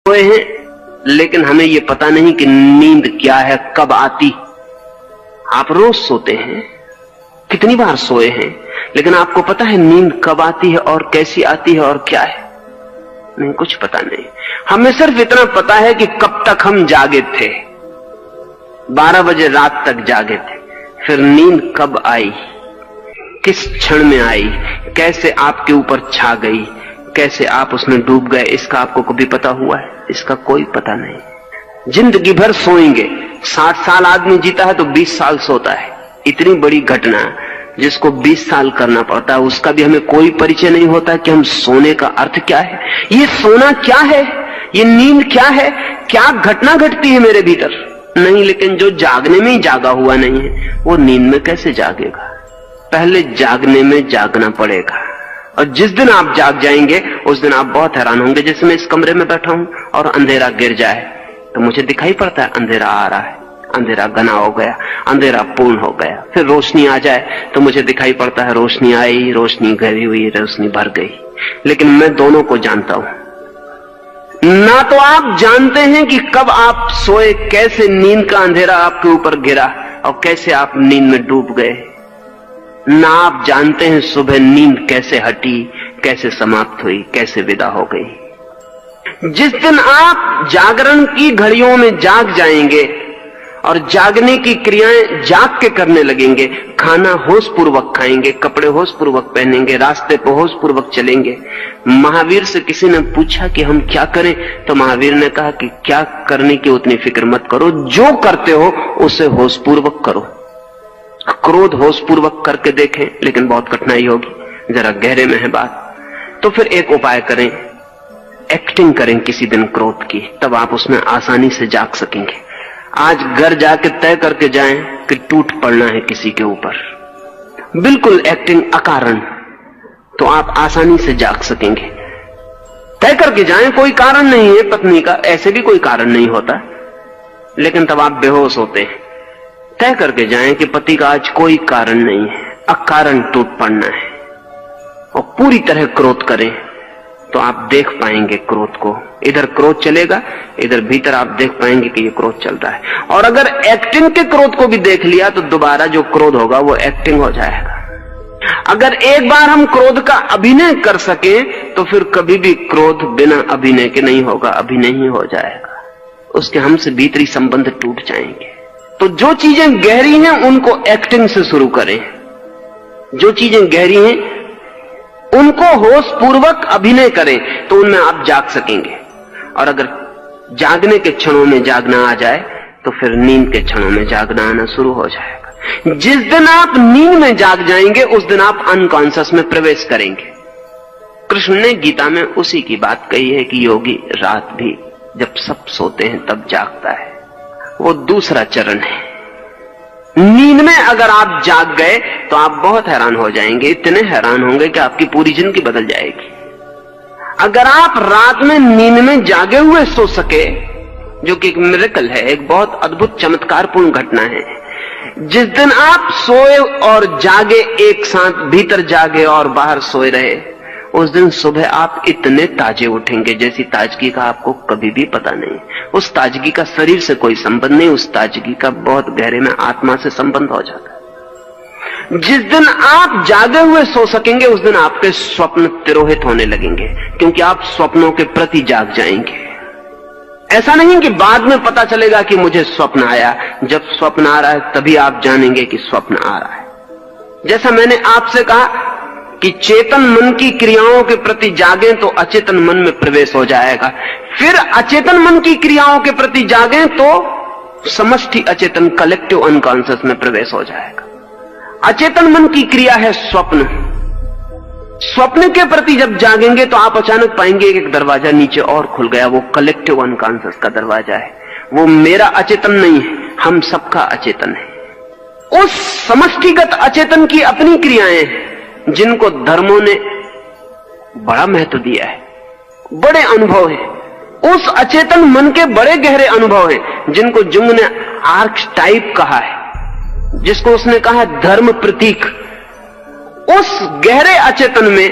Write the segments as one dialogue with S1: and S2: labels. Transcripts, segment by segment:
S1: सोए हैं, लेकिन हमें यह पता नहीं कि नींद क्या है, कब आती। आप रोज सोते हैं, कितनी बार सोए हैं, लेकिन आपको पता है नींद कब आती है और कैसी आती है और क्या है? नहीं, कुछ पता नहीं। हमें सिर्फ इतना पता है कि कब तक हम जागे थे, 12 बजे रात तक जागे थे, फिर नींद कब आई, किस क्षण में आई, कैसे आपके ऊपर छा गई, कैसे आप उसमें डूब गए, इसका आपको कभी पता हुआ है? इसका कोई पता नहीं। जिंदगी भर सोएंगे, 60 साल आदमी जीता है तो 20 साल सोता है। इतनी बड़ी घटना जिसको 20 साल करना पड़ता है, उसका भी हमें कोई परिचय नहीं होता कि हम सोने का अर्थ क्या है, ये सोना क्या है, ये नींद क्या है, क्या घटना घटती है मेरे भीतर। नहीं, लेकिन जो जागने में ही जागा हुआ नहीं है वो नींद में कैसे जागेगा? पहले जागने में जागना पड़ेगा, और जिस दिन आप जाग जाएंगे उस दिन आप बहुत हैरान होंगे। जैसे मैं इस कमरे में बैठा हूं और अंधेरा गिर जाए तो मुझे दिखाई पड़ता है अंधेरा आ रहा है, अंधेरा घना हो गया, अंधेरा पूर्ण हो गया। फिर रोशनी आ जाए तो मुझे दिखाई पड़ता है रोशनी आई, रोशनी घरी हुई, रोशनी भर गई। लेकिन मैं दोनों को जानता हूं। ना तो आप जानते हैं कि कब आप सोए, कैसे नींद का अंधेरा आपके ऊपर गिरा और कैसे आप नींद में डूब गए, ना आप जानते हैं सुबह नींद कैसे हटी, कैसे समाप्त हुई, कैसे विदा हो गई। जिस दिन आप जागरण की घड़ियों में जाग जाएंगे और जागने की क्रियाएं जाग के करने लगेंगे, खाना होश पूर्वक खाएंगे, कपड़े होश पूर्वक पहनेंगे, रास्ते पर होश पूर्वक चलेंगे। महावीर से किसी ने पूछा कि हम क्या करें, तो महावीर ने कहा कि क्या करने की उतनी फिक्र मत करो, जो करते हो उसे होश पूर्वक करो। क्रोध होश पूर्वक करके देखें, लेकिन बहुत कठिनाई होगी, जरा गहरे में है बात। तो फिर एक उपाय करें, एक्टिंग करें किसी दिन क्रोध की, तब आप उसमें आसानी से जाग सकेंगे। आज घर जाके तय करके जाएं कि टूट पड़ना है किसी के ऊपर, बिल्कुल एक्टिंग अकारण, तो आप आसानी से जाग सकेंगे। तय करके जाएं, कोई कारण नहीं है पत्नी का, ऐसे भी कोई कारण नहीं होता, लेकिन तब आप बेहोश होते हैं। तय करके जाएं कि पति का आज कोई कारण नहीं है, अकारण टूट पड़ना है, और पूरी तरह क्रोध करें, तो आप देख पाएंगे क्रोध को। इधर क्रोध चलेगा, इधर भीतर आप देख पाएंगे कि ये क्रोध चल रहा है। और अगर एक्टिंग के क्रोध को भी देख लिया तो दोबारा जो क्रोध होगा वो एक्टिंग हो जाएगा। अगर एक बार हम क्रोध का अभिनय कर सके तो फिर कभी भी क्रोध बिना अभिनय के नहीं होगा, अभिनय ही हो जाएगा। उसके हमसे भीतरी संबंध टूट जाएंगे। तो जो चीजें गहरी हैं उनको एक्टिंग से शुरू करें, जो चीजें गहरी हैं उनको होश पूर्वक अभिनय करें, तो उनमें आप जाग सकेंगे। और अगर जागने के क्षणों में जागना आ जाए तो फिर नींद के क्षणों में जागना आना शुरू हो जाएगा। जिस दिन आप नींद में जाग जाएंगे उस दिन आप अनकॉन्शियस में प्रवेश करेंगे। कृष्ण ने गीता में उसी की बात कही है कि योगी रात भी जब सब सोते हैं तब जागता है। वो दूसरा चरण है। नींद में अगर आप जाग गए तो आप बहुत हैरान हो जाएंगे, इतने हैरान होंगे कि आपकी पूरी जिंदगी बदल जाएगी। अगर आप रात में नींद में जागे हुए सो सके, जो कि एक मिरेकल है, एक बहुत अद्भुत चमत्कारपूर्ण घटना है। जिस दिन आप सोए और जागे एक साथ, भीतर जागे और बाहर सोए रहे, उस दिन सुबह आप इतने ताजे उठेंगे जैसी ताजगी का आपको कभी भी पता नहीं। उस ताजगी का शरीर से कोई संबंध नहीं, उस ताजगी का बहुत गहरे में आत्मा से संबंध हो जाता है। जिस दिन आप जागे हुए सो सकेंगे उस दिन आपके स्वप्न तिरोहित होने लगेंगे, क्योंकि आप स्वप्नों के प्रति जाग जाएंगे। ऐसा नहीं कि बाद में पता चलेगा कि मुझे स्वप्न आया, जब स्वप्न आ रहा है तभी आप जानेंगे कि स्वप्न आ रहा है। जैसा मैंने आपसे कहा कि चेतन मन की क्रियाओं के प्रति जागें तो अचेतन मन में प्रवेश हो जाएगा, फिर अचेतन मन की क्रियाओं के प्रति जागें तो समष्टि अचेतन कलेक्टिव अनकॉन्शियस में प्रवेश हो जाएगा। अचेतन मन की क्रिया है स्वप्न। स्वप्न के प्रति जब जागेंगे तो आप अचानक पाएंगे एक दरवाजा नीचे और खुल गया, वो कलेक्टिव अनकॉन्शियस का दरवाजा है। वो मेरा अचेतन नहीं है, हम सबका अचेतन है। उस समष्टिगत अचेतन की अपनी क्रियाएं हैं जिनको धर्मों ने बड़ा महत्व दिया है, बड़े अनुभव है। उस अचेतन मन के बड़े गहरे अनुभव हैं जिनको जुंग ने आर्कटाइप कहा है, जिसको उसने कहा धर्म प्रतीक। उस गहरे अचेतन में,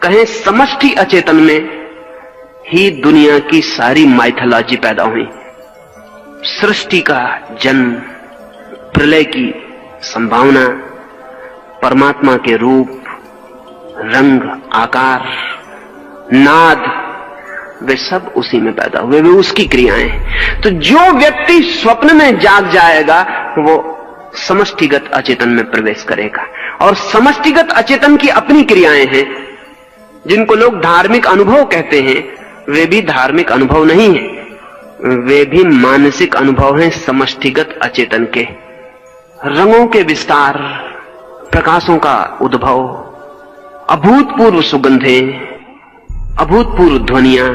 S1: कहें समष्टि अचेतन में, ही दुनिया की सारी माइथोलॉजी पैदा हुई। सृष्टि का जन्म, प्रलय की संभावना, परमात्मा के रूप, रंग, आकार, नाद, वे सब उसी में पैदा हुए, वे उसकी क्रियाएं। तो जो व्यक्ति स्वप्न में जाग जाएगा वो समष्टिगत अचेतन में प्रवेश करेगा। और समष्टिगत अचेतन की अपनी क्रियाएं हैं। जिनको लोग धार्मिक अनुभव कहते हैं, वे भी धार्मिक अनुभव नहीं है, वे भी मानसिक अनुभव हैं समष्टिगत अचेतन के। रंगों के विस्तार, प्रकाशों का उद्भव, अभूतपूर्व सुगंधें, अभूतपूर्व ध्वनियां,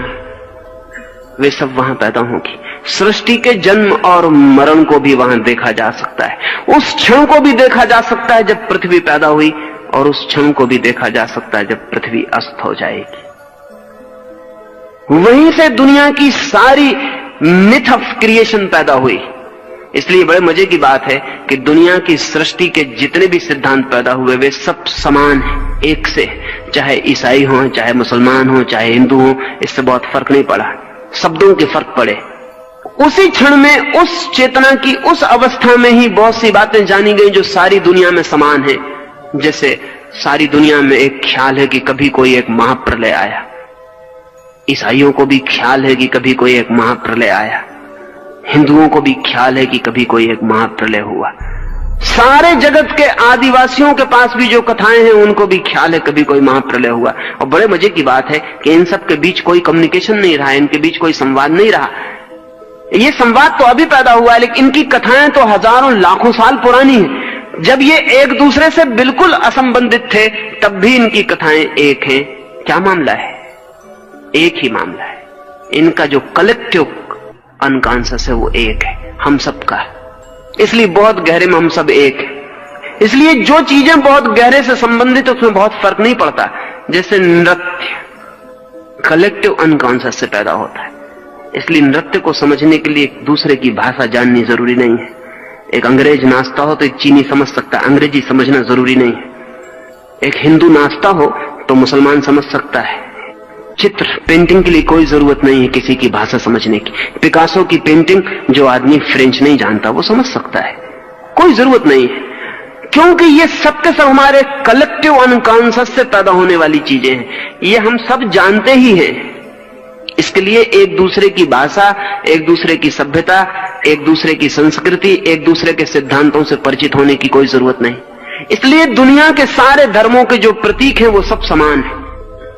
S1: वे सब वहां पैदा होंगी। सृष्टि के जन्म और मरण को भी वहां देखा जा सकता है। उस क्षण को भी देखा जा सकता है जब पृथ्वी पैदा हुई, और उस क्षण को भी देखा जा सकता है जब पृथ्वी अस्त हो जाएगी। वहीं से दुनिया की सारी मिथ ऑफ क्रिएशन पैदा हुई। इसलिए बड़े मजे की बात है कि दुनिया की सृष्टि के जितने भी सिद्धांत पैदा हुए वे सब समान हैं, एक से। चाहे ईसाई हो, चाहे मुसलमान हो, चाहे हिंदू हो, इससे बहुत फर्क नहीं पड़ा। शब्दों के फर्क पड़े। उसी क्षण में, उस चेतना की उस अवस्था में ही बहुत सी बातें जानी गई जो सारी दुनिया में समान है। जैसे सारी दुनिया में एक ख्याल है कि कभी कोई एक महाप्रलय आया। ईसाइयों को भी ख्याल है कि कभी कोई एक महाप्रलय आया, हिंदुओं को भी ख्याल है कि कभी कोई एक महाप्रलय हुआ। सारे जगत के आदिवासियों के पास भी जो कथाएं हैं उनको भी ख्याल है कभी कोई महाप्रलय हुआ। और बड़े मजे की बात है कि इन सब के बीच कोई कम्युनिकेशन नहीं रहा, इनके बीच कोई संवाद नहीं रहा। ये संवाद तो अभी पैदा हुआ है, लेकिन इनकी कथाएं तो हजारों लाखों साल पुरानी हैं। जब ये एक दूसरे से बिल्कुल असंबंधित थे तब भी इनकी कथाएं एक हैं। क्या मामला है? एक ही मामला है। इनका जो कलेक्टिव अनकॉन्शियस है वो एक है, हम सबका। इसलिए बहुत गहरे में हम सब एक हैं। इसलिए जो चीजें बहुत गहरे से संबंधित है उसमें बहुत फर्क नहीं पड़ता। जैसे नृत्य कलेक्टिव अनकॉन्शियस से पैदा होता है, इसलिए नृत्य को समझने के लिए एक दूसरे की भाषा जाननी जरूरी नहीं है। एक अंग्रेज नाचता हो तो एक चीनी समझ सकता है, अंग्रेजी समझना जरूरी नहीं है। एक हिंदू नाचता हो तो मुसलमान समझ सकता है। चित्र, पेंटिंग के लिए कोई जरूरत नहीं है किसी की भाषा समझने की। पिकासो की पेंटिंग जो आदमी फ्रेंच नहीं जानता वो समझ सकता है, कोई जरूरत नहीं है। क्योंकि ये सब के सब हमारे कलेक्टिव अनकॉन्शियस से पैदा होने वाली चीजें हैं, ये हम सब जानते ही हैं। इसके लिए एक दूसरे की भाषा, एक दूसरे की सभ्यता, एक दूसरे की संस्कृति, एक दूसरे के सिद्धांतों से परिचित होने की कोई जरूरत नहीं। इसलिए दुनिया के सारे धर्मों के जो प्रतीक हैं वो सब समान है।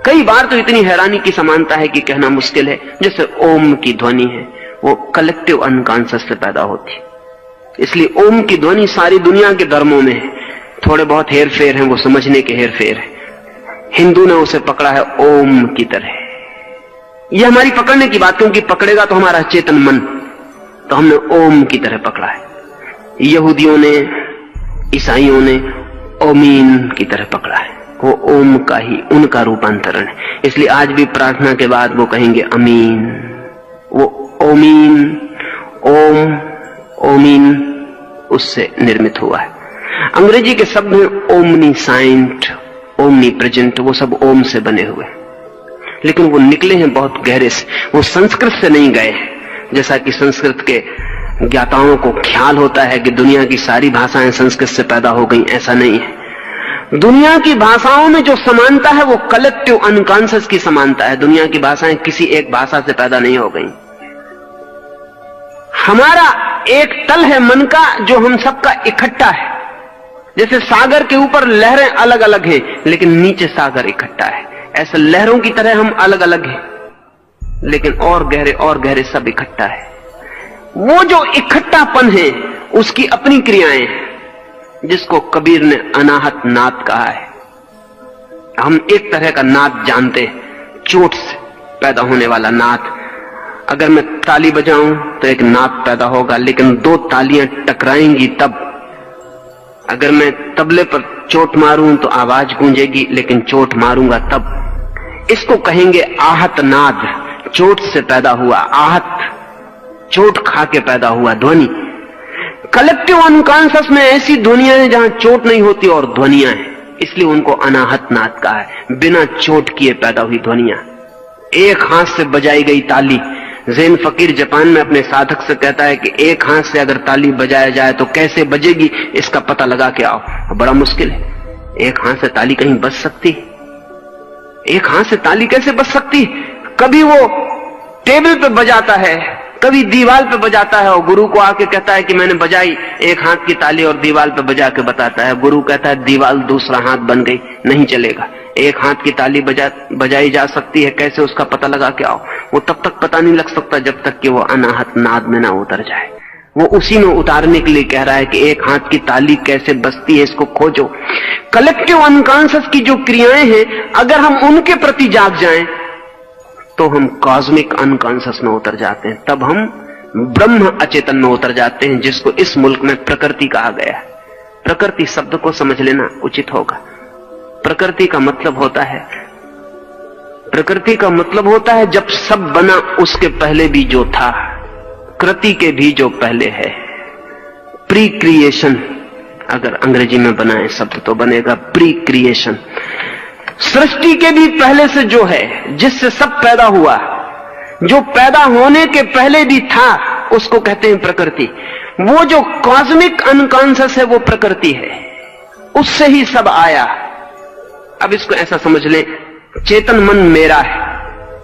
S1: कई बार तो इतनी हैरानी की समानता है कि कहना मुश्किल है। जैसे ओम की ध्वनि है, वो कलेक्टिव अनकॉन्शियस से पैदा होती है। इसलिए ओम की ध्वनि सारी दुनिया के धर्मों में है। थोड़े बहुत हेर फेर हैं, वो समझने के हेर फेर है। हिंदू ने उसे पकड़ा है ओम की तरह। यह हमारी पकड़ने की बात, क्योंकि पकड़ेगा तो हमारा चेतन मन, तो हमने ओम की तरह पकड़ा है। यहूदियों ने, ईसाइयों ने ओमीन की तरह पकड़ा है। वो ओम का ही उनका रूपांतरण है। इसलिए आज भी प्रार्थना के बाद वो कहेंगे अमीन। वो ओमीन, ओम, ओमीन उससे निर्मित हुआ है। अंग्रेजी के शब्द हैं ओमनीसाइंट, ओमनी प्रेजेंट, वो सब ओम से बने हुए, लेकिन वो निकले हैं बहुत गहरे से। वो संस्कृत से नहीं गए, जैसा कि संस्कृत के ज्ञाताओं को ख्याल होता है कि दुनिया की सारी भाषाएं संस्कृत से पैदा हो गई। ऐसा नहीं है। दुनिया की भाषाओं में जो समानता है वो कलेक्टिव अनकॉन्शियस की समानता है। दुनिया की भाषाएं किसी एक भाषा से पैदा नहीं हो गई। हमारा एक तल है मन का जो हम सबका इकट्ठा है। जैसे सागर के ऊपर लहरें अलग अलग हैं, लेकिन नीचे सागर इकट्ठा है। ऐसे लहरों की तरह हम अलग अलग हैं, लेकिन और गहरे सब इकट्ठा है। वो जो इकट्ठापन है उसकी अपनी क्रियाएं, जिसको कबीर ने अनाहत नाद कहा है। हम एक तरह का नाद जानते हैं, चोट से पैदा होने वाला नाद। अगर मैं ताली बजाऊं तो एक नाद पैदा होगा, लेकिन दो तालियां टकराएंगी तब। अगर मैं तबले पर चोट मारूं तो आवाज गूंजेगी, लेकिन चोट मारूंगा तब। इसको कहेंगे आहत नाद। चोट से पैदा हुआ आहत, चोट खा के पैदा हुआ ध्वनि। कलेक्टिव अनकॉन्शियस में ऐसी ध्वनियां हैं जहां चोट नहीं होती और ध्वनियां हैं, इसलिए उनको अनाहत नाद कहा है। बिना चोट किए पैदा हुई ध्वनियां। एक हाथ से बजाई गई ताली। ज़ेन फकीर जापान में अपने साधक से कहता है कि एक हाथ से अगर ताली बजाया जाए तो कैसे बजेगी इसका पता लगा के आओ। बड़ा मुश्किल है, एक हाथ से ताली कहीं बज सकती? एक हाथ से ताली कैसे बज सकती? कभी वो टेबल पे बजाता है, कभी दीवार पे बजाता है और गुरु को आके कहता है कि मैंने बजाई एक हाथ की ताली और दीवार पे बजा के बताता है। गुरु कहता है दीवार दूसरा हाथ बन गई, नहीं चलेगा। एक हाथ की ताली बजाई जा सकती है, कैसे उसका पता लगा के आओ। वो तब तक पता नहीं लग सकता जब तक कि वो अनाहत नाद में ना उतर जाए। वो उसी में उतारने के लिए कह रहा है कि एक हाथ की ताली कैसे बजती है, इसको खोजो। कलेक्टिव अनकॉन्शियस की जो क्रियाएं हैं, अगर हम उनके प्रति जाग जाएं तो हम कॉस्मिक अनकॉन्शियस में उतर जाते हैं, तब हम ब्रह्म अचेतन में उतर जाते हैं, जिसको इस मुल्क में प्रकृति कहा गया है। प्रकृति शब्द को समझ लेना उचित होगा। प्रकृति का मतलब होता है जब सब बना उसके पहले भी जो था, कृति के भी जो पहले है। प्री क्रिएशन अगर अंग्रेजी में बनाए शब्द तो बनेगा प्री क्रिएशन। सृष्टि के भी पहले से जो है, जिससे सब पैदा हुआ, जो पैदा होने के पहले भी था, उसको कहते हैं प्रकृति। वो जो कॉस्मिक अनकॉन्शियस है वो प्रकृति है, उससे ही सब आया। अब इसको ऐसा समझ लें, चेतन मन मेरा है,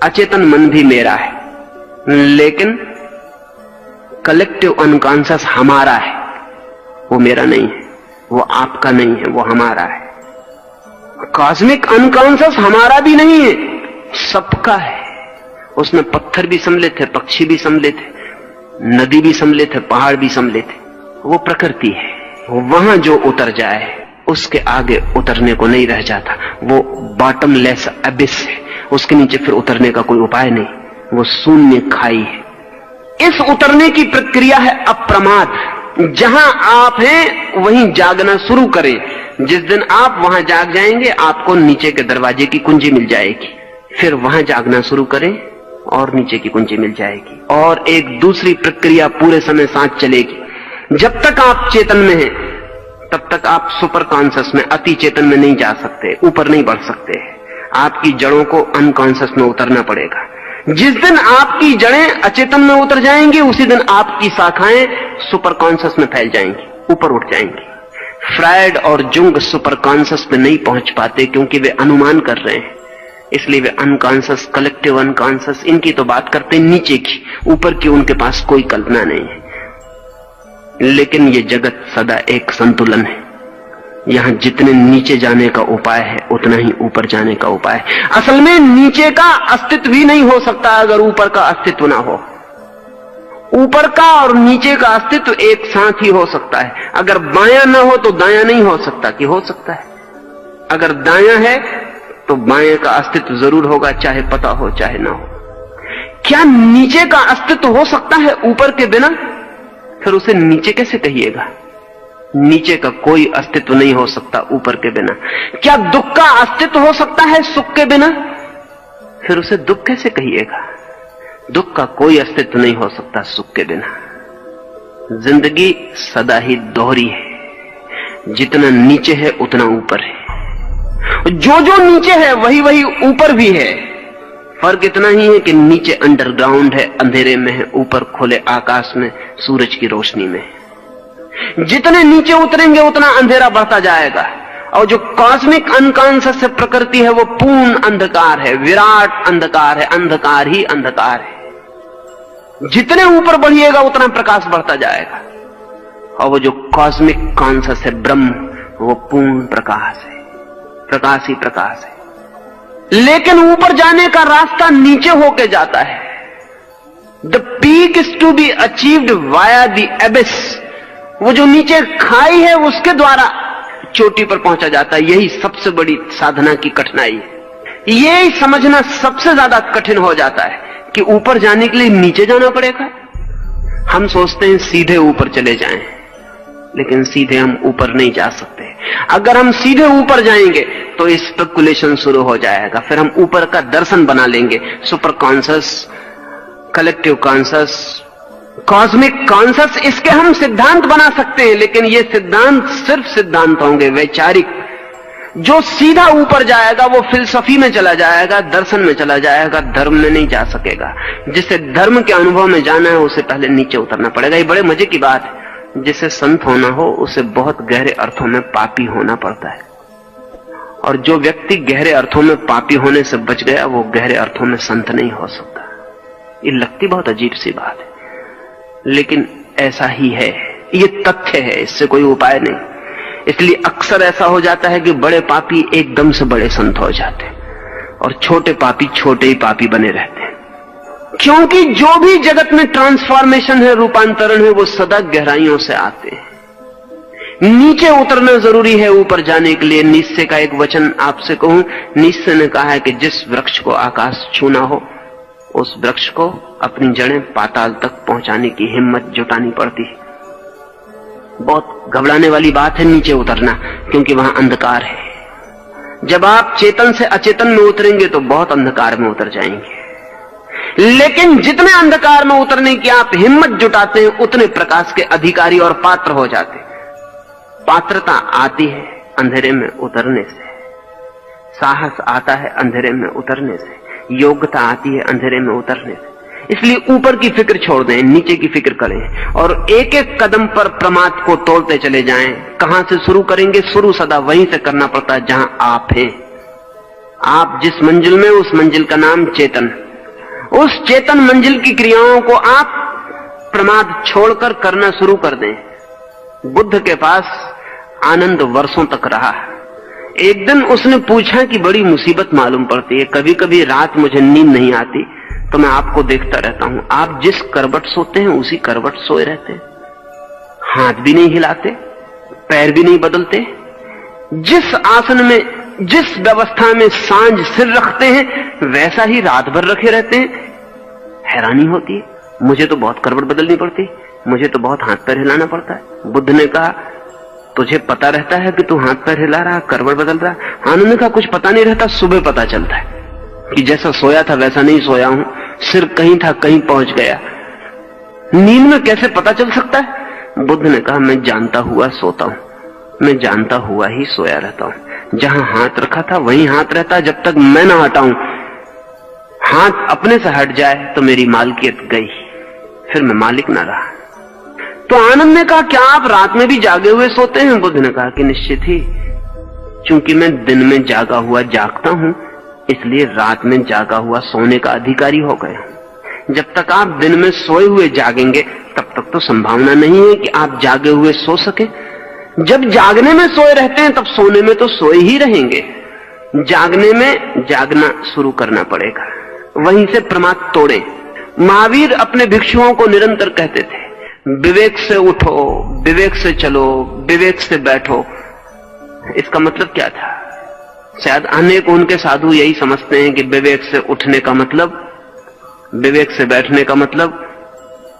S1: अचेतन मन भी मेरा है, लेकिन कलेक्टिव अनकॉन्शियस हमारा है। वो मेरा नहीं है, वो आपका नहीं है, वो हमारा है। कॉस्मिक अनकॉन्शियस हमारा भी नहीं है, सबका है। उसमें पत्थर भी सम्मिलित थे, पक्षी भी सम्मिलित थे, नदी भी सम्मिलित है, पहाड़ भी सम्मिलित है। वो प्रकृति है। वहां जो उतर जाए उसके आगे उतरने को नहीं रह जाता। वो बॉटमलेस अबिस है, उसके नीचे फिर उतरने का कोई उपाय नहीं, वो शून्य खाई है। इस उतरने की प्रक्रिया है अप्रमाद। जहां आप हैं वहीं जागना शुरू करें। जिस दिन आप वहां जाग जाएंगे आपको नीचे के दरवाजे की कुंजी मिल जाएगी, फिर वहां जागना शुरू करें और नीचे की कुंजी मिल जाएगी, और एक दूसरी प्रक्रिया पूरे समय साथ चलेगी। जब तक आप चेतन में हैं तब तक आप सुपर कॉन्शियस में, अति चेतन में नहीं जा सकते, ऊपर नहीं बढ़ सकते। आपकी जड़ों को अनकॉन्शियस में उतरना पड़ेगा। जिस दिन आपकी जड़ें अचेतन में उतर जाएंगी उसी दिन आपकी शाखाएं सुपर कॉन्शियस में फैल जाएंगी, ऊपर उठ जाएंगी। फ्रायड और जुंग सुपर कॉन्शियस पे नहीं पहुंच पाते क्योंकि वे अनुमान कर रहे हैं, इसलिए वे अनकॉन्शियस, कलेक्टिव अनकॉन्शियस, इनकी तो बात करते हैं नीचे की, ऊपर की उनके पास कोई कल्पना नहीं है। लेकिन ये जगत सदा एक संतुलन है। यहां जितने नीचे जाने का उपाय है उतना ही ऊपर जाने का उपाय है। असल में नीचे का अस्तित्व ही नहीं हो सकता अगर ऊपर का अस्तित्व ना हो। ऊपर का और नीचे का अस्तित्व एक साथ ही हो सकता है। अगर बायां ना हो तो दायां नहीं हो सकता, कि हो सकता है? अगर दायां है तो बाएं का अस्तित्व जरूर होगा, चाहे पता हो चाहे ना हो। क्या नीचे का अस्तित्व हो सकता है ऊपर के बिना? फिर उसे नीचे कैसे कहिएगा? नीचे का कोई अस्तित्व नहीं हो सकता ऊपर के बिना। क्या दुख का अस्तित्व हो सकता है सुख के बिना? फिर उसे दुख कैसे कहिएगा? दुख का कोई अस्तित्व नहीं हो सकता सुख के बिना। जिंदगी सदा ही दोहरी है, जितना नीचे है उतना ऊपर है, जो जो नीचे है वही वही ऊपर भी है। फर्क इतना ही है कि नीचे अंडरग्राउंड है, अंधेरे में है, ऊपर खुले आकाश में सूरज की रोशनी में। जितने नीचे उतरेंगे उतना अंधेरा बढ़ता जाएगा, और जो कॉस्मिक अनकॉन्शियस से प्रकृति है वो पूर्ण अंधकार है, विराट अंधकार है, अंधकार ही अंधकार है। जितने ऊपर बढ़िएगा उतना प्रकाश बढ़ता जाएगा, और वो जो कॉस्मिक कॉन्शियस है ब्रह्म, वो पूर्ण प्रकाश है, प्रकाश ही प्रकाश है। लेकिन ऊपर जाने का रास्ता नीचे होके जाता है। The peak is to be achieved via the abyss. वो जो नीचे खाई है उसके द्वारा चोटी पर पहुंचा जाता है। यही सबसे बड़ी साधना की कठिनाई है। यही समझना सबसे ज्यादा कठिन हो जाता है कि ऊपर जाने के लिए नीचे जाना पड़ेगा। हम सोचते हैं सीधे ऊपर चले जाएं, लेकिन सीधे हम ऊपर नहीं जा सकते। अगर हम सीधे ऊपर जाएंगे तो स्पेकुलेशन शुरू हो जाएगा, फिर हम ऊपर का दर्शन बना लेंगे। Super conscious, collective conscious, cosmic conscious, इसके हम सिद्धांत बना सकते हैं, लेकिन ये सिद्धांत सिर्फ सिद्धांत होंगे, वैचारिक। जो सीधा ऊपर जाएगा वो फिलसफी में चला जाएगा, दर्शन में चला जाएगा, धर्म में नहीं जा सकेगा। जिसे धर्म के अनुभव में जाना है उसे पहले नीचे उतरना पड़ेगा। ये बड़े मजे की बात है। जिसे संत होना हो उसे बहुत गहरे अर्थों में पापी होना पड़ता है, और जो व्यक्ति गहरे अर्थों में पापी होने से बच गया वो गहरे अर्थों में संत नहीं हो सकता। ये लगती बहुत अजीब सी बात है, लेकिन ऐसा ही है। ये तथ्य है, इससे कोई उपाय नहीं। इसलिए अक्सर ऐसा हो जाता है कि बड़े पापी एकदम से बड़े संत हो जाते हैं और छोटे पापी छोटे ही पापी बने रहते हैं, क्योंकि जो भी जगत में ट्रांसफॉर्मेशन है, रूपांतरण है, वो सदा गहराइयों से आते हैं। नीचे उतरना जरूरी है ऊपर जाने के लिए। नीचे का एक वचन आपसे कहूं, नीचे ने कहा है कि जिस वृक्ष को आकाश छूना हो उस वृक्ष को अपनी जड़ें पाताल तक पहुंचाने की हिम्मत जुटानी पड़ती है। बहुत घबराने वाली बात है नीचे उतरना, क्योंकि वहां अंधकार है। जब आप चेतन से अचेतन में उतरेंगे तो बहुत अंधकार में उतर जाएंगे, लेकिन जितने अंधकार में उतरने की आप हिम्मत जुटाते हैं उतने प्रकाश के अधिकारी और पात्र हो जाते हैं। पात्रता आती है अंधेरे में उतरने से, साहस आता है अंधेरे में उतरने से, योग्यता आती है अंधेरे में उतरने से। इसलिए ऊपर की फिक्र छोड़ दें, नीचे की फिक्र करें और एक एक कदम पर प्रमाद को तोड़ते चले जाएं। कहां से शुरू करेंगे? शुरू सदा वहीं से करना पड़ता है जहां आप हैं। आप जिस मंजिल में, उस मंजिल का नाम चेतन। उस चेतन मंजिल की क्रियाओं को आप प्रमाद छोड़कर करना शुरू कर दें। बुद्ध के पास आनंद वर्षों तक रहा। एक दिन उसने पूछा कि बड़ी मुसीबत मालूम पड़ती है, कभी कभी रात मुझे नींद नहीं आती तो मैं आपको देखता रहता हूं। आप जिस करवट सोते हैं उसी करवट सोए रहते हैं, हाथ भी नहीं हिलाते, पैर भी नहीं बदलते। जिस आसन में, जिस व्यवस्था में सांझ सिर रखते हैं वैसा ही रात भर रखे रहते हैं। हैरानी होती है, मुझे तो बहुत करवट बदलनी पड़ती, मुझे तो बहुत हाथ पैर हिलाना पड़ता है। बुद्ध ने कहा तुझे पता रहता है कि तू हाथ पैर हिला रहा, करवट बदल रहा? आनंद का कुछ पता नहीं रहता, सुबह पता चलता है कि जैसा सोया था वैसा नहीं सोया हूं, सिर कहीं था कहीं पहुंच गया। नींद में कैसे पता चल सकता है? बुद्ध ने कहा मैं जानता हुआ सोता हूं, मैं जानता हुआ ही सोया रहता हूं। जहां हाथ रखा था वहीं हाथ रहता, जब तक मैं ना हटाऊं। हाथ अपने से हट जाए तो मेरी मालकियत गई, फिर मैं मालिक ना रहा। तो आनंद ने कहा क्या आप रात में भी जागे हुए सोते हैं? बुद्ध ने कहा कि निश्चित ही, क्योंकि मैं दिन में जागा हुआ जागता हूं इसलिए रात में जागा हुआ सोने का अधिकारी हो गया। जब तक आप दिन में सोए हुए जागेंगे तब तक तो संभावना नहीं है कि आप जागे हुए सो सके। जब जागने में सोए रहते हैं तब सोने में तो सोए ही रहेंगे। जागने में जागना शुरू करना पड़ेगा, वहीं से प्रमाद तोड़े। महावीर अपने भिक्षुओं को निरंतर कहते थे विवेक से उठो, विवेक से चलो, विवेक से बैठो। इसका मतलब क्या था? शायद अनेक उनके साधु यही समझते हैं कि विवेक से उठने का मतलब, विवेक से बैठने का मतलब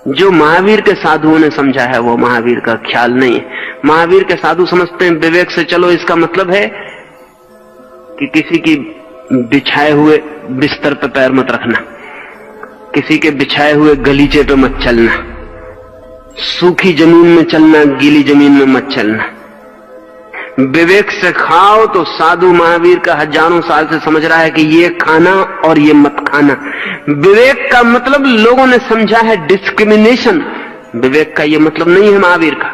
S1: जो महावीर के साधुओं ने समझा है वो महावीर का ख्याल नहीं है। महावीर के साधु समझते हैं विवेक से चलो, इसका मतलब है कि किसी की बिछाए हुए बिस्तर पे पैर मत रखना, किसी के बिछाए हुए गलीचे पे मत चलना, सूखी जमीन में चलना, गीली जमीन में मत चलना। विवेक से खाओ तो साधु महावीर का हजारों साल से समझ रहा है कि ये खाना और ये मत खाना। विवेक का मतलब लोगों ने समझा है डिस्क्रिमिनेशन, विवेक का ये मतलब नहीं है महावीर का।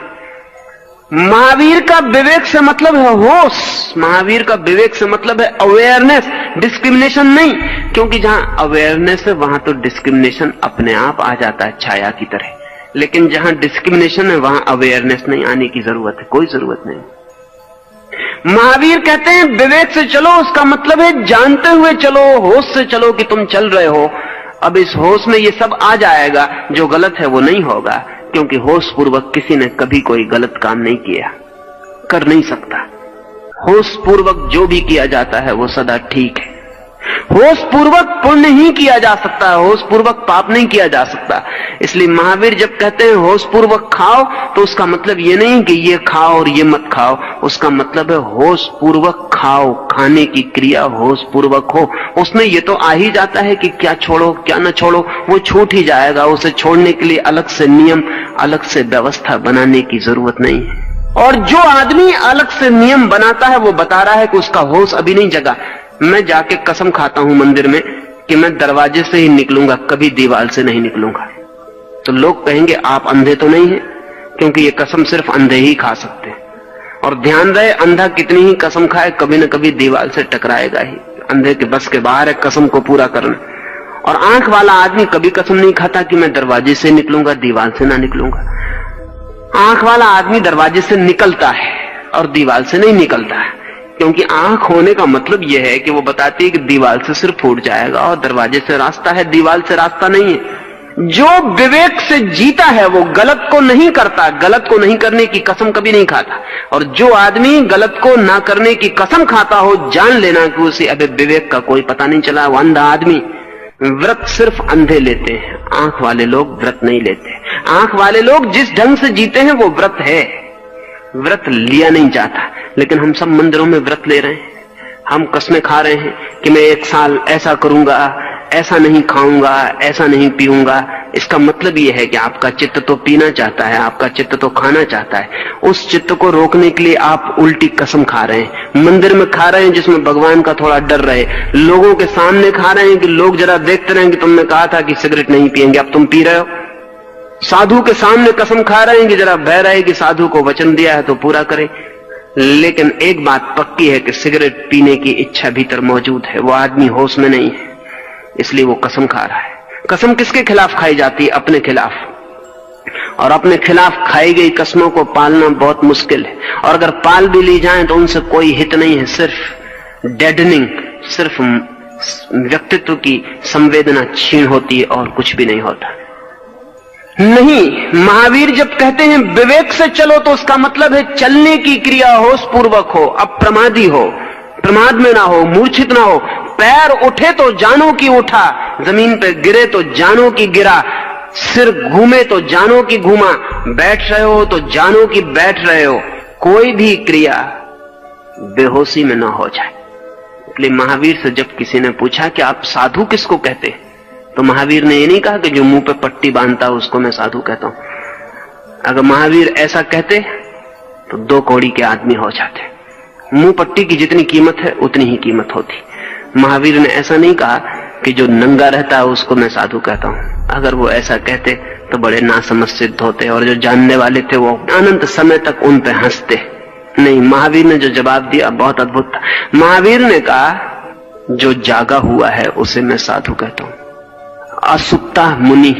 S1: महावीर का विवेक से मतलब है होश, महावीर का विवेक से मतलब है अवेयरनेस, डिस्क्रिमिनेशन नहीं। क्योंकि जहां अवेयरनेस है वहां तो डिस्क्रिमिनेशन अपने आप आ जाता है छाया की तरह, लेकिन जहां डिस्क्रिमिनेशन है वहां अवेयरनेस नहीं आने की जरूरत है, कोई जरूरत नहीं। महावीर कहते हैं विवेक से चलो, उसका मतलब है जानते हुए चलो, होश से चलो कि तुम चल रहे हो। अब इस होश में ये सब आ जाएगा, जो गलत है वो नहीं होगा, क्योंकि होश पूर्वक किसी ने कभी कोई गलत काम नहीं किया, कर नहीं सकता। होश पूर्वक जो भी किया जाता है वो सदा ठीक है। होश पूर्वक पुण्य ही किया जा सकता है, होश पूर्वक पाप नहीं किया जा सकता। इसलिए महावीर जब कहते हैं होश पूर्वक खाओ तो उसका मतलब ये नहीं कि ये खाओ और ये मत खाओ, उसका मतलब है होश पूर्वक खाओ, खाने की क्रिया होश पूर्वक हो। उसमें ये तो आ ही जाता है कि क्या छोड़ो क्या न छोड़ो, वो छूट ही जाएगा। उसे छोड़ने के लिए अलग से नियम, अलग से व्यवस्था बनाने की जरूरत नहीं है। और जो आदमी अलग से नियम बनाता है वो बता रहा है कि उसका होश अभी नहीं जगा। मैं जाके कसम खाता हूं मंदिर में कि मैं दरवाजे से ही निकलूंगा, कभी दीवार से नहीं निकलूंगा। तो लोग कहेंगे आप अंधे तो नहीं हैं, क्योंकि ये कसम सिर्फ अंधे ही खा सकते हैं। और ध्यान रहे, अंधा कितनी ही कसम खाए कभी न कभी दीवार से टकराएगा ही। अंधे के बस के बाहर है कसम को पूरा करना। और आंख वाला आदमी कभी कसम नहीं खाता कि मैं दरवाजे से निकलूंगा, दीवार से ना निकलूंगा। आंख वाला आदमी दरवाजे से निकलता है और दीवार से नहीं निकलता है, क्योंकि आंख होने का मतलब यह है कि वो बताती है कि दीवार से सिर्फ फूट जाएगा और दरवाजे से रास्ता है, दीवार से रास्ता नहीं है। जो विवेक से जीता है वो गलत को नहीं करता, गलत को नहीं करने की कसम कभी नहीं खाता। और जो आदमी गलत को ना करने की कसम खाता हो, जान लेना कि उसे अभी विवेक का कोई पता नहीं चला, वो अंधा आदमी। व्रत सिर्फ अंधे लेते हैं, आंख वाले लोग व्रत नहीं लेते। आंख वाले लोग जिस ढंग से जीते हैं वो व्रत है, व्रत लिया नहीं जाता। लेकिन हम सब मंदिरों में व्रत ले रहे हैं, हम कस्में खा रहे हैं कि मैं 1 साल ऐसा करूंगा, ऐसा नहीं खाऊंगा, ऐसा नहीं पीऊंगा। इसका मतलब यह है कि आपका चित्त तो पीना चाहता है, आपका चित्त तो खाना चाहता है। उस चित्त को रोकने के लिए आप उल्टी कसम खा रहे हैं, मंदिर में खा रहे हैं जिसमें भगवान का थोड़ा डर रहे, लोगों के सामने खा रहे हैं कि लोग जरा देखते रहें कि तुमने कहा था कि सिगरेट नहीं पिएंगे, अब तुम पी रहे हो। साधु के सामने कसम खा रहे हैं कि जरा भय रहे कि साधु को वचन दिया है तो पूरा करें। लेकिन एक बात पक्की है कि सिगरेट पीने की इच्छा भीतर मौजूद है, वो आदमी होश में नहीं है, इसलिए वो कसम खा रहा है। कसम किसके खिलाफ खाई जाती है? अपने खिलाफ। और अपने खिलाफ खाई गई कसमों को पालना बहुत मुश्किल है, और अगर पाल भी ली जाए तो उनसे कोई हित नहीं है, सिर्फ डेडनिंग, सिर्फ व्यक्तित्व की संवेदना क्षीण होती है और कुछ भी नहीं होता। नहीं, महावीर जब कहते हैं विवेक से चलो तो उसका मतलब है चलने की क्रिया होश पूर्वक हो, अप्रमादी हो, प्रमाद में ना हो, मूर्छित ना हो। पैर उठे तो जानो कि उठा, जमीन पे गिरे तो जानो कि गिरा, सिर घूमे तो जानो कि घूमा, बैठ रहे हो तो जानो कि बैठ रहे हो। कोई भी क्रिया बेहोशी में ना हो जाए। इसलिए महावीर से जब किसी ने पूछा कि आप साधु किसको कहते हैं, तो महावीर ने ये नहीं कहा कि जो मुंह पे पट्टी बांधता है उसको मैं साधु कहता हूं। अगर महावीर ऐसा कहते तो 2 कौड़ी के आदमी हो जाते। मुंह पट्टी की जितनी कीमत है उतनी ही कीमत होती। महावीर ने ऐसा नहीं कहा कि जो नंगा रहता है उसको मैं साधु कहता हूं। अगर वो ऐसा कहते तो बड़े नासमझ सिद्ध होते, और जो जानने वाले थे वो अनंत समय तक उन पे हंसते। नहीं, महावीर ने जो जवाब दिया बहुत अद्भुत था। महावीर ने कहा जो जागा हुआ है उसे मैं साधु कहता हूं। असुप्ता मुनि,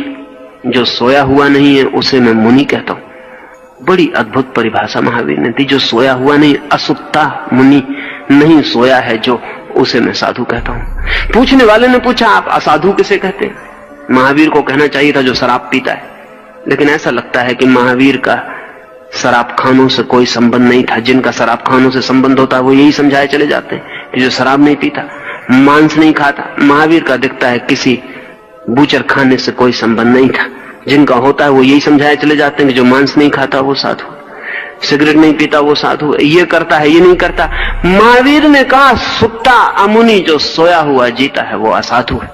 S1: जो सोया हुआ नहीं है उसे मैं मुनि कहता हूं। बड़ी अद्भुत परिभाषा महावीर ने दी। जो सोया हुआ नहीं, असुप्ता मुनि, नहीं सोया है जो, उसे मैं साधु कहता हूं। पूछने वाले ने पूछा आप असाधु किसे कहते हैं? महावीर को कहना चाहिए था जो शराब पीता है, लेकिन ऐसा लगता है कि महावीर का शराब खानों से कोई संबंध नहीं था। जिनका शराब खानों से संबंध होता है वो यही समझाए चले जाते हैं कि जो शराब नहीं पीता, मांस नहीं खाता। महावीर का दिखता है किसी बूचर खाने से कोई संबंध नहीं था। जिनका होता है वो यही समझाए चले जाते हैं कि जो मांस नहीं खाता वो साधु, सिगरेट नहीं पीता वो साधु, ये करता है ये नहीं करता। महावीर ने कहा सुप्ता अमुनि, जो सोया हुआ जीता है वो असाधु है।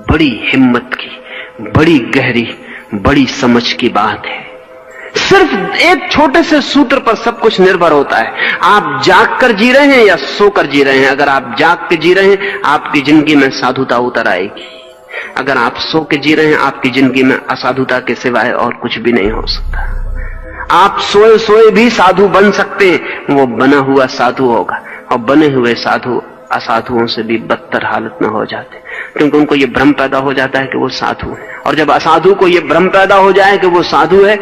S1: बड़ी हिम्मत की, बड़ी गहरी, बड़ी समझ की बात है। सिर्फ एक छोटे से सूत्र पर सब कुछ निर्भर होता है। आप जाग कर जी रहे हैं या सोकर जी रहे हैं। अगर आप जाग के जी रहे हैं आपकी जिंदगी में साधुता उतर आएगी। अगर आप सो के जी रहे हैं आपकी जिंदगी में असाधुता के सिवाय और कुछ भी नहीं हो सकता। आप सोए सोए भी साधु बन सकते हैं, वो बना हुआ साधु होगा। और बने हुए साधु असाधुओं से भी बदतर हालत में हो जाते, क्योंकि उनको ये भ्रम पैदा हो जाता है कि वो साधु है। और जब असाधु को ये भ्रम पैदा हो जाए कि वो साधु है,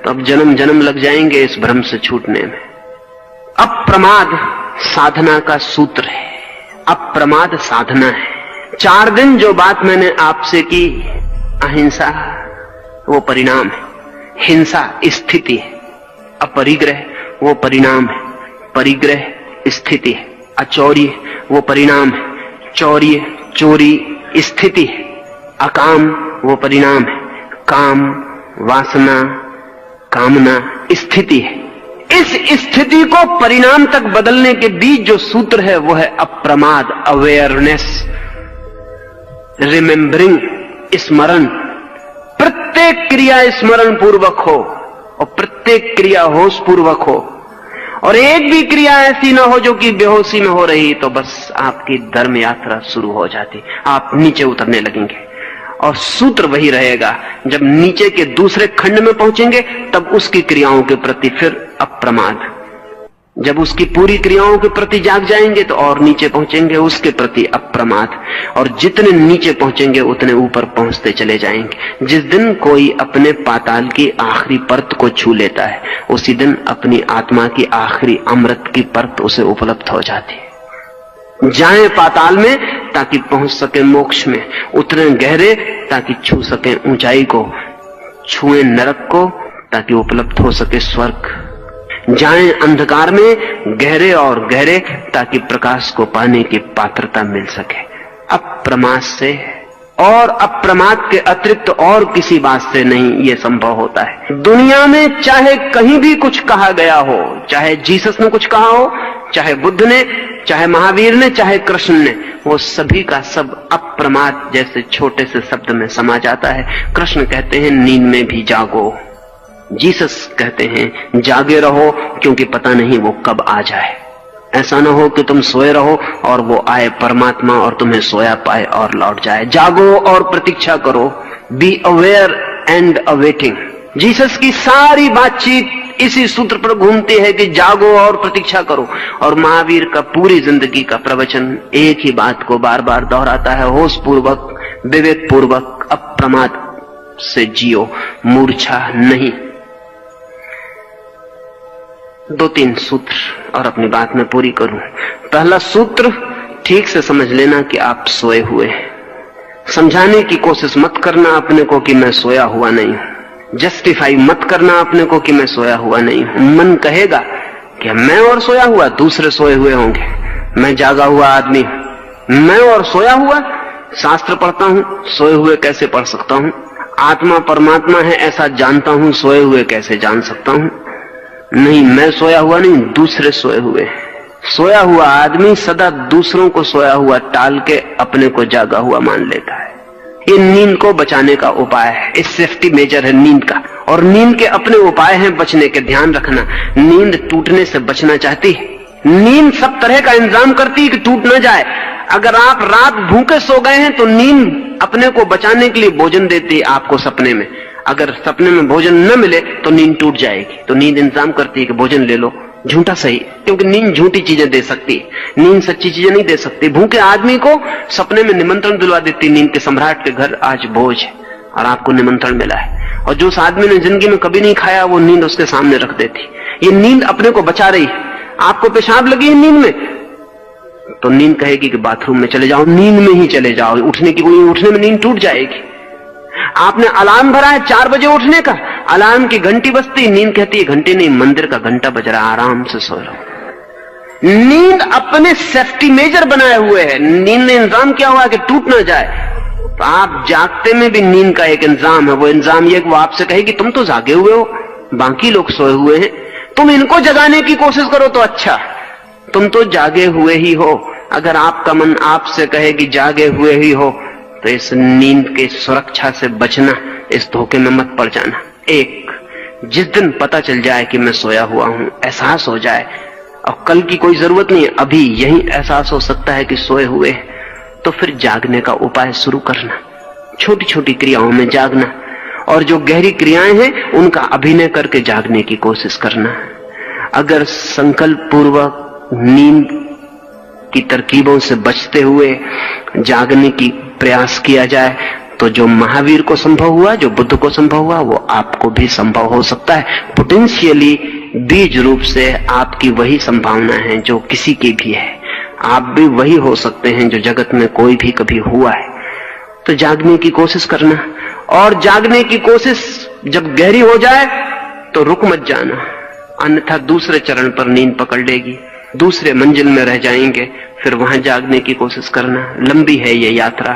S1: तो अब जन्म जन्म लग जाएंगे इस भ्रम से छूटने में। अप्रमाद साधना का सूत्र है, अप्रमाद साधना है। 4 दिन जो बात मैंने आपसे की, अहिंसा वो परिणाम है, हिंसा स्थिति है, अपरिग्रह वो परिणाम है, परिग्रह स्थिति है, अचौर्य वो परिणाम है, चौर्य चोरी स्थिति है, अकाम वो परिणाम है, काम वासना कामना स्थिति है। इस स्थिति को परिणाम तक बदलने के बीच जो सूत्र है वो है अप्रमाद, अवेयरनेस, रिमेंबरिंग, स्मरण। प्रत्येक क्रिया स्मरण पूर्वक हो, और प्रत्येक क्रिया होश पूर्वक हो, और एक भी क्रिया ऐसी ना हो जो कि बेहोशी में हो रही, तो बस आपकी धर्म यात्रा शुरू हो जाती, आप नीचे उतरने लगेंगे। और सूत्र वही रहेगा, जब नीचे के दूसरे खंड में पहुंचेंगे तब उसकी क्रियाओं के प्रति फिर अप्रमाद, जब उसकी पूरी क्रियाओं के प्रति जाग जाएंगे तो और नीचे पहुंचेंगे, उसके प्रति अप्रमाद, और जितने नीचे पहुंचेंगे उतने ऊपर पहुंचते चले जाएंगे। जिस दिन कोई अपने पाताल की आखिरी परत को छू लेता है, उसी दिन अपनी आत्मा की आखिरी अमृत की परत उसे उपलब्ध हो जाती है। जाएं पाताल में ताकि पहुंच सके मोक्ष में, उतरे गहरे ताकि छू सके ऊंचाई को, छुएं नरक को ताकि उपलब्ध हो सके स्वर्ग। जाएं अंधकार में गहरे और गहरे ताकि प्रकाश को पाने की पात्रता मिल सके। अप्रमाद से और अप्रमाद के अतिरिक्त और किसी बात से नहीं ये संभव होता है। दुनिया में चाहे कहीं भी कुछ कहा गया हो, चाहे जीसस ने कुछ कहा हो, चाहे बुद्ध ने, चाहे महावीर ने, चाहे कृष्ण ने, वो सभी का सब अप्रमाद जैसे छोटे से शब्द में समा जाता है। कृष्ण कहते हैं नींद में भी जागो, जीसस कहते हैं जागे रहो क्योंकि पता नहीं वो कब आ जाए। ऐसा ना हो कि तुम सोए रहो और वो आए परमात्मा और तुम्हें सोया पाए और लौट जाए। जागो और प्रतीक्षा करो, be aware and awaiting. Jesus की सारी बातचीत इसी सूत्र पर घूमती है कि जागो और प्रतीक्षा करो, और महावीर का पूरी जिंदगी का प्रवचन एक ही बात को बार बार दोहराता है, होश पूर्वक, विवेक पूर्वक, अप्रमाद से जियो, मूर्छा नहीं। 2-3 सूत्र और अपनी बात में पूरी करूं। पहला सूत्र, ठीक से समझ लेना कि आप सोए हुए हैं। समझाने की कोशिश मत करना अपने को कि मैं सोया हुआ नहीं हूं। जस्टिफाई मत करना अपने को कि मैं सोया हुआ नहीं हूं। मन कहेगा कि मैं और सोया हुआ, दूसरे सोए हुए होंगे, मैं जागा हुआ आदमी हूं। मैं और सोया हुआ, शास्त्र पढ़ता हूं, सोए हुए कैसे पढ़ सकता हूं? आत्मा परमात्मा है ऐसा जानता हूं, सोए हुए कैसे जान सकता हूं? नहीं, मैं सोया हुआ नहीं, दूसरे सोए हुए। सोया हुआ आदमी सदा दूसरों को सोया हुआ टाल के अपने को जागा हुआ मान लेता है। ये नींद को बचाने का उपाय है, इस सेफ्टी मेजर है नींद का। और नींद के अपने उपाय हैं बचने के, ध्यान रखना। नींद टूटने से बचना चाहती है। नींद सब तरह का इंतजाम करती है कि टूट न जाए। अगर आप रात भूखे सो गए हैं तो नींद अपने को बचाने के लिए भोजन देती है आपको सपने में। अगर सपने में भोजन न मिले तो नींद टूट जाएगी, तो नींद इंतजाम करती है कि भोजन ले लो, झूठा सही, क्योंकि नींद झूठी चीजें दे सकती है, नींद सच्ची चीजें नहीं दे सकती। भूखे आदमी को सपने में निमंत्रण दिलवा देती नींद के सम्राट के घर आज भोज है और आपको निमंत्रण मिला है, और जो उस आदमी ने जिंदगी में कभी नहीं खाया वो नींद उसके सामने रख देती। ये नींद अपने को बचा रही है। आपको पेशाब लगी है नींद में तो नींद कहेगी कि बाथरूम में चले जाओ, नींद में ही चले जाओ, उठने में नींद टूट जाएगी। आपने अलार्म भरा है 4 बजे उठने का, अलार्म की घंटी बजती, नींद कहती है घंटी नहीं, मंदिर का घंटा बज रहा, आराम से सो रहो। नींद अपने सेफ्टी मेजर बनाए हुए है, नींद ने इंतजाम किया हुआ है कि टूट ना जाए। तो आप जागते में भी नींद का एक इंतजाम है। वो इंतजाम ये कि वो आपसे कहेगी तुम तो जागे हुए हो, बाकी लोग सोए हुए हैं, तुम इनको जगाने की कोशिश करो तो अच्छा, तुम तो जागे हुए ही हो। अगर आपका मन आपसे कहे कि जागे हुए ही हो तो इस नींद की सुरक्षा से बचना, इस धोखे में मत पड़ जाना। एक, जिस दिन पता चल जाए कि मैं सोया हुआ हूं, एहसास हो जाए, और कल की कोई जरूरत नहीं है, अभी यही एहसास हो सकता है कि सोए हुए, तो फिर जागने का उपाय शुरू करना, छोटी छोटी क्रियाओं में जागना, और जो गहरी क्रियाएं हैं उनका अभिनय करके जागने की कोशिश करना। अगर संकल्प पूर्वक नींद की तरकीबों से बचते हुए जागने की प्रयास किया जाए तो जो महावीर को संभव हुआ, जो बुद्ध को संभव हुआ, वो आपको भी संभव हो सकता है। पोटेंशियली बीज रूप से आपकी वही संभावना है जो किसी की भी है। आप भी वही हो सकते हैं जो जगत में कोई भी कभी हुआ है। तो जागने की कोशिश करना, और जागने की कोशिश जब गहरी हो जाए तो रुक मत जाना, अन्यथा दूसरे चरण पर नींद पकड़ लेगी, दूसरे मंजिल में रह जाएंगे। फिर वहां जागने की कोशिश करना। लंबी है ये यात्रा,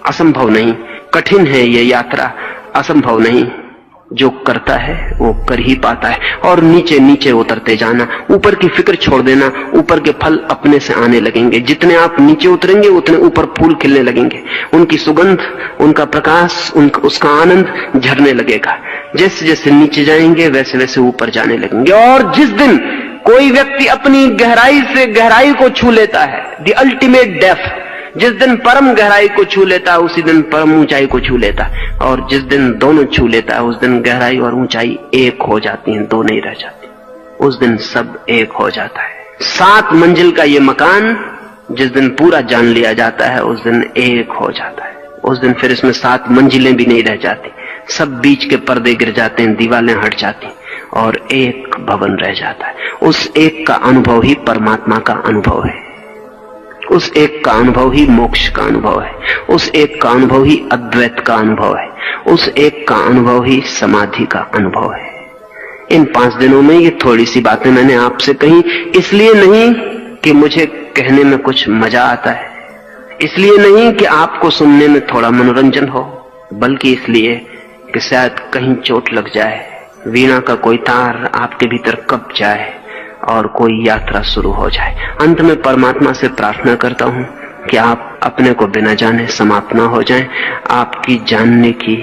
S1: असंभव नहीं, कठिन है ये यात्रा, असंभव नहीं। जो करता है वो कर ही पाता है। और नीचे नीचे उतरते जाना, ऊपर की फिक्र छोड़ देना, ऊपर के फल अपने से आने लगेंगे। जितने आप नीचे उतरेंगे उतने ऊपर फूल खिलने लगेंगे, उनकी सुगंध, उनका प्रकाश, उसका आनंद झरने लगेगा। जैसे जैसे नीचे जाएंगे वैसे वैसे ऊपर जाने लगेंगे। और जिस दिन कोई व्यक्ति अपनी गहराई से गहराई को छू लेता है, द अल्टीमेट डेप्थ, जिस दिन परम गहराई को छू लेता है उसी दिन परम ऊंचाई को छू लेता है। और जिस दिन दोनों छू लेता है उस दिन गहराई और ऊंचाई एक हो जाती हैं, दो नहीं रह जाती। उस दिन सब एक हो जाता है। 7 मंजिल का ये मकान जिस दिन पूरा जान लिया जाता है उस दिन एक हो जाता है। उस दिन फिर इसमें 7 मंजिलें भी नहीं रह जाती, सब बीच के पर्दे गिर जाते हैं, दीवारें हट जाती और एक भवन रह जाता है। उस एक का अनुभव ही परमात्मा का अनुभव है, उस एक का अनुभव ही मोक्ष का अनुभव है, उस एक का अनुभव ही अद्वैत का अनुभव है, उस एक का अनुभव ही समाधि का अनुभव है। इन 5 दिनों में ये थोड़ी सी बातें मैंने आपसे कही, इसलिए नहीं कि मुझे कहने में कुछ मजा आता है, इसलिए नहीं कि आपको सुनने में थोड़ा मनोरंजन हो, बल्कि इसलिए कि शायद कहीं चोट लग जाए, वीणा का कोई तार आपके भीतर कब जाए और कोई यात्रा शुरू हो जाए। अंत में परमात्मा से प्रार्थना करता हूं कि आप अपने को बिना जाने समाप्त ना हो जाएं, आपकी जानने की,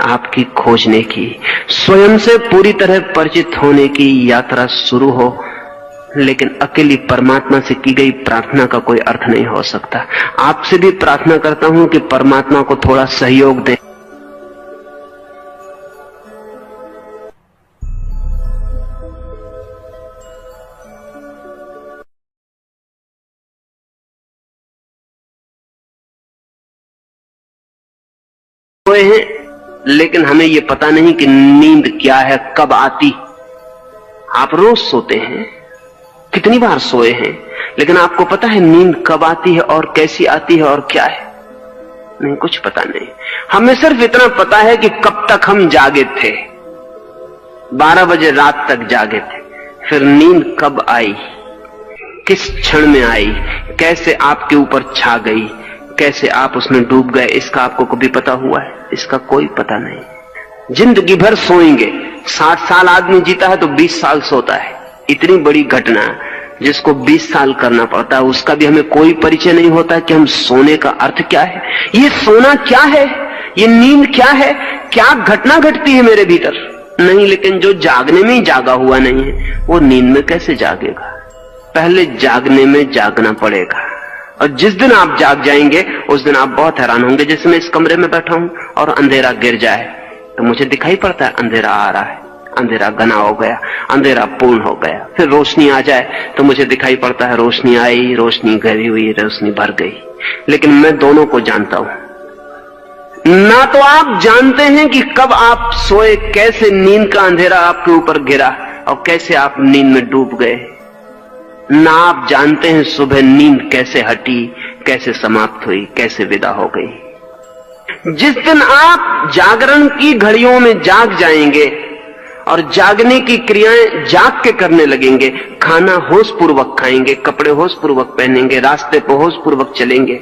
S1: आपकी खोजने की, स्वयं से पूरी तरह परिचित होने की यात्रा शुरू हो। लेकिन अकेली परमात्मा से की गई प्रार्थना का कोई अर्थ नहीं हो सकता। आपसे भी प्रार्थना करता हूं कि परमात्मा को थोड़ा सहयोग दें। सोए हैं लेकिन हमें यह पता नहीं कि नींद क्या है, कब आती। आप रोज सोते हैं, कितनी बार सोए हैं, लेकिन आपको पता है नींद कब आती है और कैसी आती है और क्या है? नहीं, कुछ पता नहीं। हमें सिर्फ इतना पता है कि कब तक हम जागे थे, 12 बजे रात तक जागे थे, फिर नींद कब आई, किस क्षण में आई, कैसे आपके ऊपर छा गई, कैसे आप उसमें डूब गए, इसका आपको कभी पता हुआ है? इसका कोई पता नहीं। जिंदगी भर सोएंगे, 60 साल आदमी जीता है तो 20 साल सोता है। इतनी बड़ी घटना जिसको 20 साल करना पड़ता है उसका भी हमें कोई परिचय नहीं होता कि हम सोने का अर्थ क्या है, ये सोना क्या है, ये नींद क्या है, क्या घटना घटती है मेरे भीतर? नहीं, लेकिन जो जागने में ही जागा हुआ नहीं है वो नींद में कैसे जागेगा? पहले जागने में जागना पड़ेगा। और जिस दिन आप जाग जाएंगे उस दिन आप बहुत हैरान होंगे। जैसे मैं इस कमरे में बैठा हूं और अंधेरा गिर जाए तो मुझे दिखाई पड़ता है अंधेरा आ रहा है, अंधेरा घना हो गया, अंधेरा पूर्ण हो गया। फिर रोशनी आ जाए तो मुझे दिखाई पड़ता है रोशनी आई, रोशनी घरी हुई, रोशनी भर गई। लेकिन मैं दोनों को जानता हूं। ना तो आप जानते हैं कि कब आप सोए, कैसे नींद का अंधेरा आपके ऊपर गिरा और कैसे आप नींद में डूब गए, ना आप जानते हैं सुबह नींद कैसे हटी, कैसे समाप्त हुई, कैसे विदा हो गई। जिस दिन आप जागरण की घड़ियों में जाग जाएंगे और जागने की क्रियाएं जाग के करने लगेंगे, खाना होश पूर्वक खाएंगे, कपड़े होश पूर्वक पहनेंगे, रास्ते पर होश पूर्वक चलेंगे।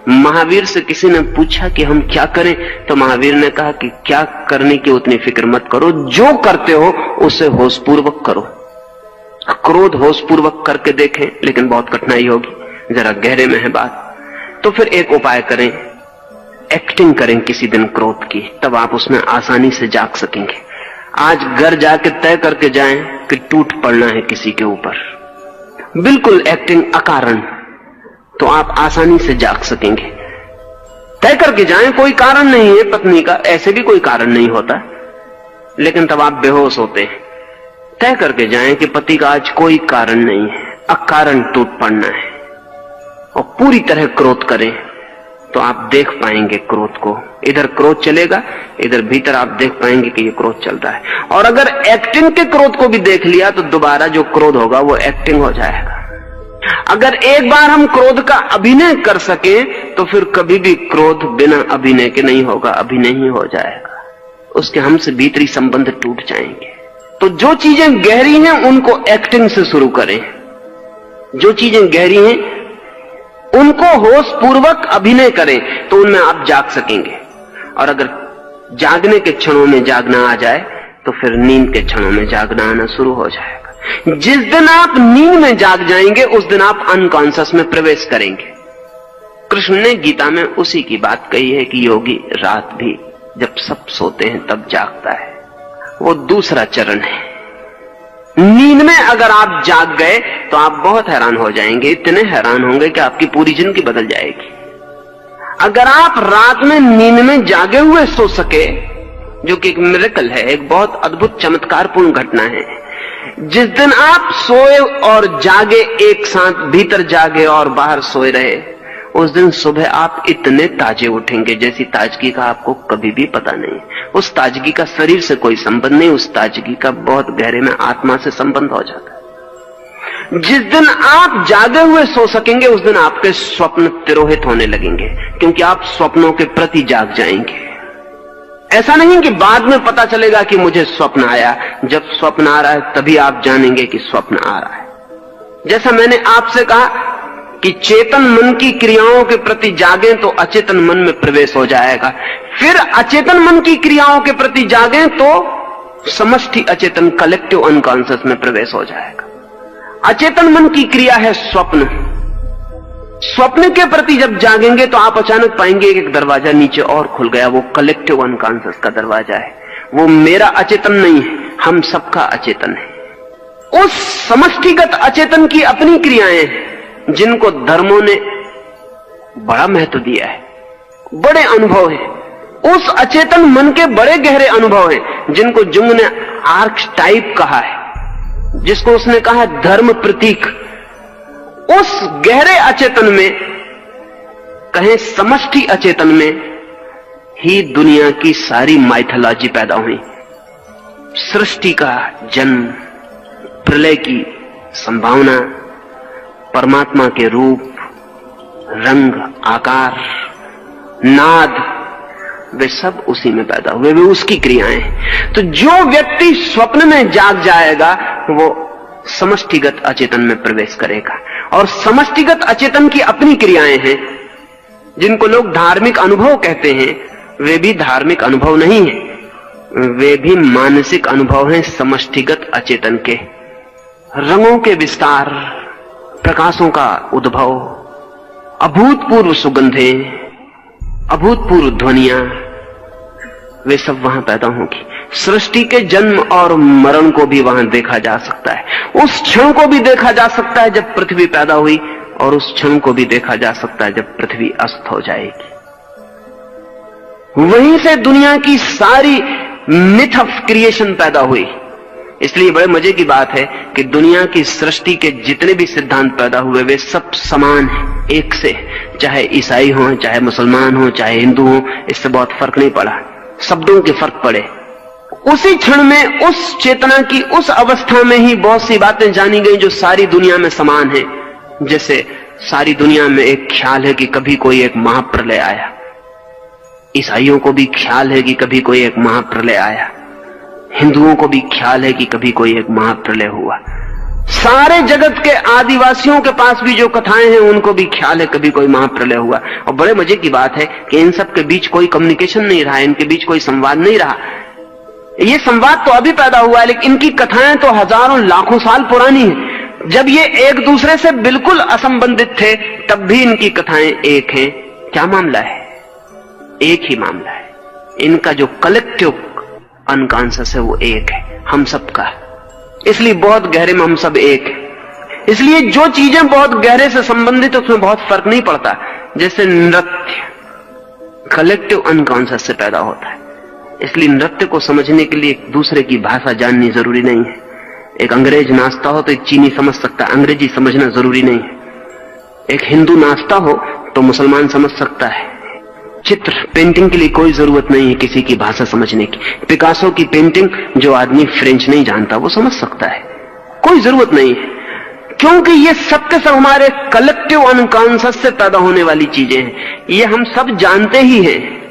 S1: महावीर से किसी ने पूछा कि हम क्या करें, तो महावीर ने कहा कि क्या करने की उतनी फिक्र मत करो, जो करते हो उसे होश पूर्वक करो। क्रोध होश पूर्वक करके देखें, लेकिन बहुत कठिनाई होगी, जरा गहरे में है बात। तो फिर एक उपाय करें, एक्टिंग करें किसी दिन क्रोध की, तब आप उसमें आसानी से जाग सकेंगे। आज घर जाके तय करके जाएं कि टूट पड़ना है किसी के ऊपर, बिल्कुल एक्टिंग अकारण, तो आप आसानी से जाग सकेंगे। तय करके जाएं, कोई कारण नहीं है पत्नी का, ऐसे भी कोई कारण नहीं होता, लेकिन तब आप बेहोश होते हैं। तय करके जाएं कि पति का आज कोई कारण नहीं है, अकारण टूट पड़ना है, और पूरी तरह क्रोध करें तो आप देख पाएंगे क्रोध को। इधर क्रोध चलेगा, इधर भीतर आप देख पाएंगे कि ये क्रोध चल रहा है। और अगर एक्टिंग के क्रोध को भी देख लिया तो दोबारा जो क्रोध होगा वो एक्टिंग हो जाएगा। अगर एक बार हम क्रोध का अभिनय कर सके तो फिर कभी भी क्रोध बिना अभिनय के नहीं होगा, अभिनय ही हो जाएगा। उसके हमसे भीतरी संबंध टूट जाएंगे। तो जो चीजें गहरी हैं उनको एक्टिंग से शुरू करें, जो चीजें गहरी हैं उनको होश पूर्वक अभिनय करें, तो उनमें आप जाग सकेंगे। और अगर जागने के क्षणों में जागना आ जाए तो फिर नींद के क्षणों में जागना आना शुरू हो जाएगा। जिस दिन आप नींद में जाग जाएंगे उस दिन आप अनकॉन्शियस में प्रवेश करेंगे। कृष्ण ने गीता में उसी की बात कही है कि योगी रात भी जब सब सोते हैं तब जागता है। वो दूसरा चरण है। नींद में अगर आप जाग गए तो आप बहुत हैरान हो जाएंगे, इतने हैरान होंगे कि आपकी पूरी जिंदगी बदल जाएगी। अगर आप रात में नींद में जागे हुए सो सके, जो कि एक मिरेकल है, एक बहुत अद्भुत चमत्कारपूर्ण घटना है। जिस दिन आप सोए और जागे एक साथ, भीतर जागे और बाहर सोए रहे, उस दिन सुबह आप इतने ताजे उठेंगे जैसी ताजगी का आपको कभी भी पता नहीं। उस ताजगी का शरीर से कोई संबंध नहीं, उस ताजगी का बहुत गहरे में आत्मा से संबंध हो जाता है। जिस दिन आप जागे हुए सो सकेंगे उस दिन आपके स्वप्न तिरोहित होने लगेंगे, क्योंकि आप स्वप्नों के प्रति जाग जाएंगे। ऐसा नहीं कि बाद में पता चलेगा कि मुझे स्वप्न आया। जब स्वप्न आ रहा है तभी आप जानेंगे कि स्वप्न आ रहा है। जैसा मैंने आपसे कहा कि चेतन मन की क्रियाओं के प्रति जागे तो अचेतन मन में प्रवेश हो जाएगा, फिर अचेतन मन की क्रियाओं के प्रति जागे तो समष्टि अचेतन कलेक्टिव अनकॉन्शियस में प्रवेश हो जाएगा। अचेतन मन की क्रिया है स्वप्न। स्वप्न के प्रति जब जागेंगे तो आप अचानक पाएंगे एक दरवाजा नीचे और खुल गया। वो कलेक्टिव अनकॉन्शियस का दरवाजा है। वो मेरा अचेतन नहीं है, हम सबका अचेतन है। उस समष्टिगत अचेतन की अपनी क्रियाएं हैं जिनको धर्मों ने बड़ा महत्व दिया है, बड़े अनुभव है। उस अचेतन मन के बड़े गहरे अनुभव हैं जिनको जुंग ने आर्कटाइप कहा है, जिसको उसने कहा है धर्म प्रतीक। उस गहरे अचेतन में, कहें समष्टि अचेतन में ही दुनिया की सारी माइथोलॉजी पैदा हुई। सृष्टि का जन्म, प्रलय की संभावना, परमात्मा के रूप, रंग, आकार, नाद, वे सब उसी में पैदा हुए, वे उसकी क्रियाएं। तो जो व्यक्ति स्वप्न में जाग जाएगा वो समष्टिगत अचेतन में प्रवेश करेगा। और समष्टिगत अचेतन की अपनी क्रियाएं हैं जिनको लोग धार्मिक अनुभव कहते हैं। वे भी धार्मिक अनुभव नहीं है, वे भी मानसिक अनुभव हैं समष्टिगत अचेतन के। रंगों के विस्तार, प्रकाशों का उद्भव, अभूतपूर्व सुगंधें, अभूतपूर्व ध्वनियां, वे सब वहां पैदा होंगी। सृष्टि के जन्म और मरण को भी वहां देखा जा सकता है। उस क्षण को भी देखा जा सकता है जब पृथ्वी पैदा हुई, और उस क्षण को भी देखा जा सकता है जब पृथ्वी अस्त हो जाएगी। वहीं से दुनिया की सारी मिथ ऑफ क्रिएशन पैदा हुई। इसलिए बड़े मजे की बात है कि दुनिया की सृष्टि के जितने भी सिद्धांत पैदा हुए वे सब समान हैं, एक से। चाहे ईसाई हो, चाहे मुसलमान हो, चाहे हिंदू हो, इससे बहुत फर्क नहीं पड़ा। शब्दों के फर्क पड़े। उसी क्षण में, उस चेतना की उस अवस्था में ही बहुत सी बातें जानी गई जो सारी दुनिया में समान है। जैसे सारी दुनिया में एक ख्याल है कि कभी कोई एक महाप्रलय आया। ईसाइयों को भी ख्याल है कि कभी कोई एक महाप्रलय आया, हिंदुओं को भी ख्याल है कि कभी कोई एक महाप्रलय हुआ। सारे जगत के आदिवासियों के पास भी जो कथाएं हैं उनको भी ख्याल है कभी कोई महाप्रलय हुआ। और बड़े मजे की बात है कि इन सब के बीच कोई कम्युनिकेशन नहीं रहा, इनके बीच कोई संवाद नहीं रहा। ये संवाद तो अभी पैदा हुआ है, लेकिन इनकी कथाएं तो हजारों लाखों साल पुरानी हैं। जब ये एक दूसरे से बिल्कुल असंबंधित थे तब भी इनकी कथाएं एक हैं। क्या मामला है? एक ही मामला है। इनका जो कलेक्टिव अनकॉन्शियस है वो एक है, हम सबका। इसलिए बहुत गहरे में हम सब एक हैं। इसलिए जो चीजें बहुत गहरे से संबंधित है उसमें बहुत फर्क नहीं पड़ता। जैसे नृत्य कलेक्टिव अनकॉन्शियस से पैदा होता है, इसलिए नृत्य को समझने के लिए एक दूसरे की भाषा जाननी जरूरी नहीं है। एक अंग्रेज नाचता हो तो एक चीनी समझ सकता है, अंग्रेजी समझना जरूरी नहीं है। एक हिंदू नाचता हो तो मुसलमान समझ सकता है। चित्र पेंटिंग के लिए कोई जरूरत नहीं है किसी की भाषा समझने की। पिकासो की पेंटिंग जो आदमी फ्रेंच नहीं जानता वो समझ सकता है, कोई जरूरत नहीं है, क्योंकि ये सब के सब हमारे कलेक्टिव अनकॉन्शियस से पैदा होने वाली चीजें हैं। ये हम सब जानते ही हैं।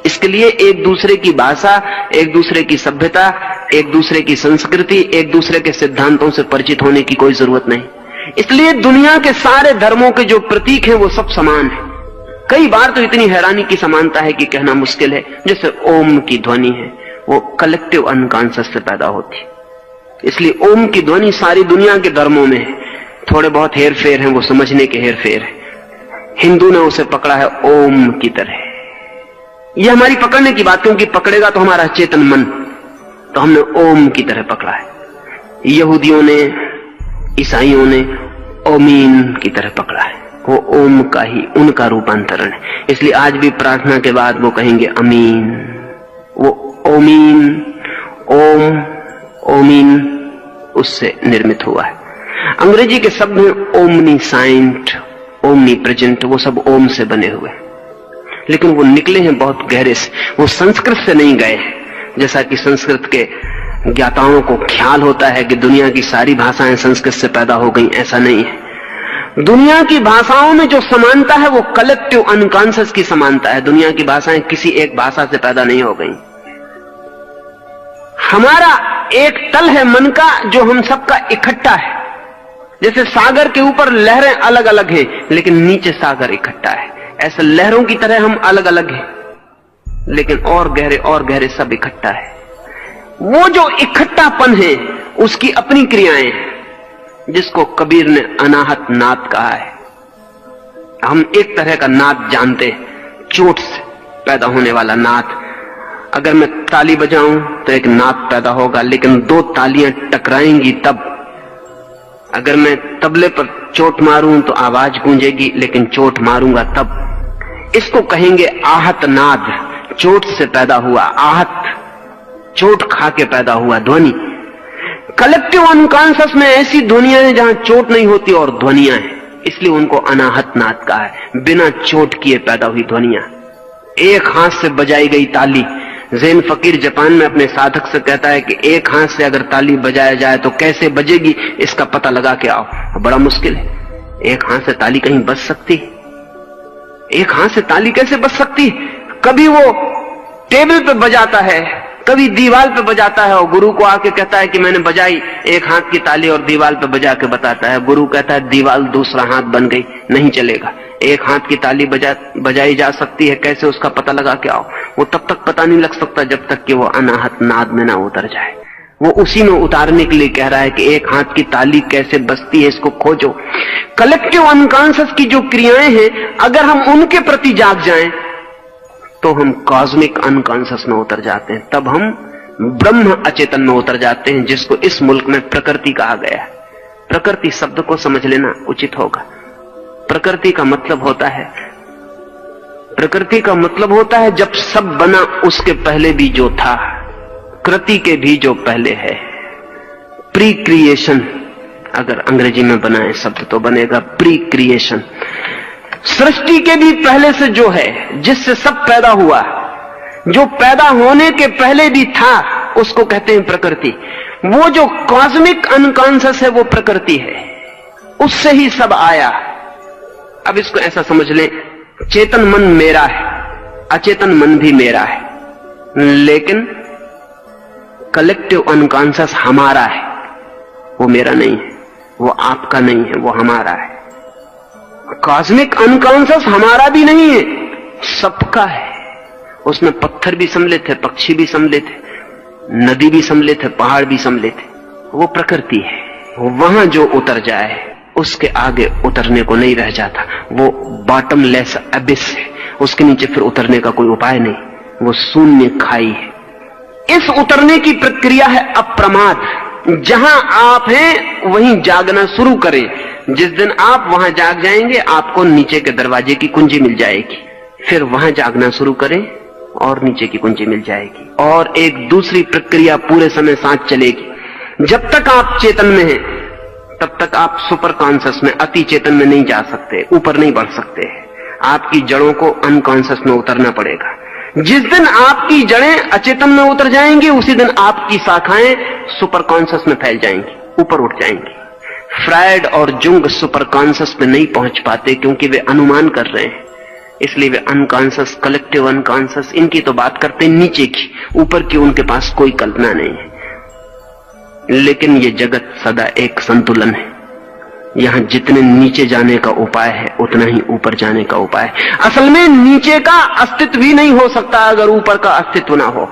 S1: इसके लिए एक दूसरे की भाषा, एक दूसरे की सभ्यता, एक दूसरे की संस्कृति, एक दूसरे के सिद्धांतों से परिचित होने की कोई जरूरत नहीं। इसलिए दुनिया के सारे धर्मों के जो प्रतीक हैं वो सब समान है। कई बार तो इतनी हैरानी की समानता है कि कहना मुश्किल है। जैसे ओम की ध्वनि है, वो कलेक्टिव अनकॉन्शियस से पैदा होती है। इसलिए ओम की ध्वनि सारी दुनिया के धर्मों में है। थोड़े बहुत हेर फेर हैं, वो समझने के हेर फेर है। हिंदू ने उसे पकड़ा है ओम की तरह। यह हमारी पकड़ने की बात, क्योंकि पकड़ेगा तो हमारा चेतन मन, तो हमने ओम की तरह पकड़ा है। यहूदियों ने, ईसाइयों ने ओमीन की तरह पकड़ा है। वो ओम का ही उनका रूपांतरण है। इसलिए आज भी प्रार्थना के बाद वो कहेंगे अमीन। वो ओमीन, ओम, ओमीन उससे निर्मित हुआ है। अंग्रेजी के शब्द हैं ओमनीसाइंट, ओमनी प्रेजेंट, वो सब ओम से बने हुए हैं, लेकिन वो निकले हैं बहुत गहरे से। वो संस्कृत से नहीं गए, जैसा कि संस्कृत के ज्ञाताओं को ख्याल होता है कि दुनिया की सारी भाषाएं संस्कृत से पैदा हो गई। ऐसा नहीं है। दुनिया की भाषाओं में जो समानता है वो कलेक्टिव अनकॉन्शियस की समानता है। दुनिया की भाषाएं किसी एक भाषा से पैदा नहीं हो गई। हमारा एक तल है मन का जो हम सबका इकट्ठा है। जैसे सागर के ऊपर लहरें अलग अलग हैं, लेकिन नीचे सागर इकट्ठा है। ऐसे लहरों की तरह हम अलग अलग हैं, लेकिन और गहरे सब इकट्ठा है। वो जो इकट्ठापन है उसकी अपनी क्रियाएं, जिसको कबीर ने अनाहत नाद कहा है। हम एक तरह का नाद जानते हैं, चोट से पैदा होने वाला नाद। अगर मैं ताली बजाऊं तो एक नाद पैदा होगा, लेकिन दो तालियां टकराएंगी तब। अगर मैं तबले पर चोट मारूं तो आवाज गूंजेगी, लेकिन चोट मारूंगा तब। इसको कहेंगे आहत नाद। चोट से पैदा हुआ आहत, चोट खा के पैदा हुआ ध्वनि। कलेक्टिव अनकॉन्शियस में ऐसी ध्वनियां हैं जहां चोट नहीं होती और ध्वनियां हैं, इसलिए उनको अनाहत नाद कहा है। बिना चोट किए पैदा हुई ध्वनियां, एक हाथ से बजाई गई ताली। जैन फकीर जापान में अपने साधक से कहता है कि एक हाथ से अगर ताली बजाया जाए तो कैसे बजेगी, इसका पता लगा के आओ। बड़ा मुश्किल है। एक हाथ से ताली कहीं बज सकती? एक हाथ से ताली कैसे बज सकती? कभी वो टेबल पे बजाता है, कभी दीवार पे बजाता है, और गुरु को आके कहता है कि मैंने बजाई एक हाथ की ताली, और दीवार पे बजा के बताता है। गुरु कहता है दीवार दूसरा हाथ बन गई, नहीं चलेगा। एक हाथ की ताली बजाई जा सकती है, कैसे उसका पता लगा के आओ। वो तब तक पता नहीं लग सकता जब तक कि वो अनाहत नाद में ना उतर जाए। वो उसी में उतारने के लिए कह रहा है कि एक हाथ की ताली कैसे बजती है, इसको खोजो। कलेक्टिव अनकॉन्शियस की जो क्रियाएं हैं, अगर हम उनके प्रति जाग जाएं तो हम कॉस्मिक अनकॉन्शियस में उतर जाते हैं। तब हम ब्रह्म अचेतन में उतर जाते हैं, जिसको इस मुल्क में प्रकृति कहा गया है। प्रकृति शब्द को समझ लेना उचित होगा। प्रकृति का मतलब होता है जब सब बना उसके पहले भी जो था, कृति के भी जो पहले है। प्री क्रिएशन अगर अंग्रेजी में बनाए शब्द तो बनेगा प्री क्रिएशन। सृष्टि के भी पहले से जो है, जिससे सब पैदा हुआ, जो पैदा होने के पहले भी था, उसको कहते हैं प्रकृति। वो जो कॉस्मिक अनकॉन्शियस है वो प्रकृति है, उससे ही सब आया। अब इसको ऐसा समझ लें, चेतन मन मेरा है, अचेतन मन भी मेरा है, लेकिन कलेक्टिव अनकॉन्शियस हमारा है। वो मेरा नहीं है, वो आपका नहीं है, वो हमारा है। कॉस्मिक अनकॉन्शियस हमारा भी नहीं है, सबका है। उसमें पत्थर भी सम्मिलित थे, पक्षी भी सम्मिलित थे, नदी भी सम्मिलित है, पहाड़ भी सम्मिलित है। वो प्रकृति है। वहां जो उतर जाए उसके आगे उतरने को नहीं रह जाता। वो बॉटमलेस अबिस है, उसके नीचे फिर उतरने का कोई उपाय नहीं। वो शून्य खाई है। इस उतरने की प्रक्रिया है अप्रमाद। जहां आप हैं वहीं जागना शुरू करें। जिस दिन आप वहां जाग जाएंगे, आपको नीचे के दरवाजे की कुंजी मिल जाएगी। फिर वहां जागना शुरू करें और नीचे की कुंजी मिल जाएगी। और एक दूसरी प्रक्रिया पूरे समय साथ चलेगी। जब तक आप चेतन में हैं, तब तक आप सुपर कॉन्शियस में, अति चेतन में नहीं जा सकते, ऊपर नहीं बढ़ सकते। आपकी जड़ों को अनकॉन्शियस में उतरना पड़ेगा। जिस दिन आपकी जड़ें अचेतन में उतर जाएंगी, उसी दिन आपकी शाखाएं सुपर कॉन्शियस में फैल जाएंगी, ऊपर उठ जाएंगी। फ्रायड और जुंग सुपर कॉन्शियस पे नहीं पहुंच पाते, क्योंकि वे अनुमान कर रहे हैं। इसलिए वे अनकॉन्शियस, कलेक्टिव अनकॉन्शियस, इनकी तो बात करते हैं नीचे की, ऊपर की उनके पास कोई कल्पना नहीं है। लेकिन ये जगत सदा एक संतुलन है। यहां जितने नीचे जाने का उपाय है, उतना ही ऊपर जाने का उपाय है। असल में नीचे का अस्तित्व ही नहीं हो सकता अगर ऊपर का अस्तित्व ना हो।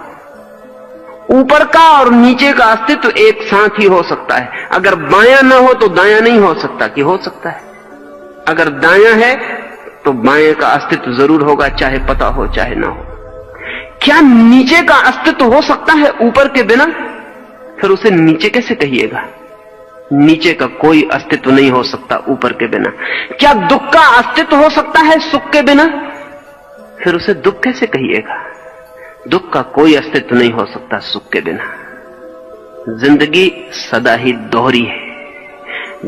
S1: ऊपर का और नीचे का अस्तित्व एक साथ ही हो सकता है। अगर बायां ना हो तो दायां नहीं हो सकता, कि हो सकता है? अगर दायां है तो बाएं का अस्तित्व जरूर होगा, चाहे पता हो चाहे ना हो। क्या नीचे का अस्तित्व हो सकता है ऊपर के बिना? फिर उसे नीचे कैसे कहिएगा? नीचे का कोई अस्तित्व नहीं हो सकता ऊपर के बिना। क्या दुख का अस्तित्व हो सकता है सुख के बिना? फिर उसे दुख कैसे कहिएगा? दुख का कोई अस्तित्व नहीं हो सकता सुख के बिना। जिंदगी सदा ही दोहरी है,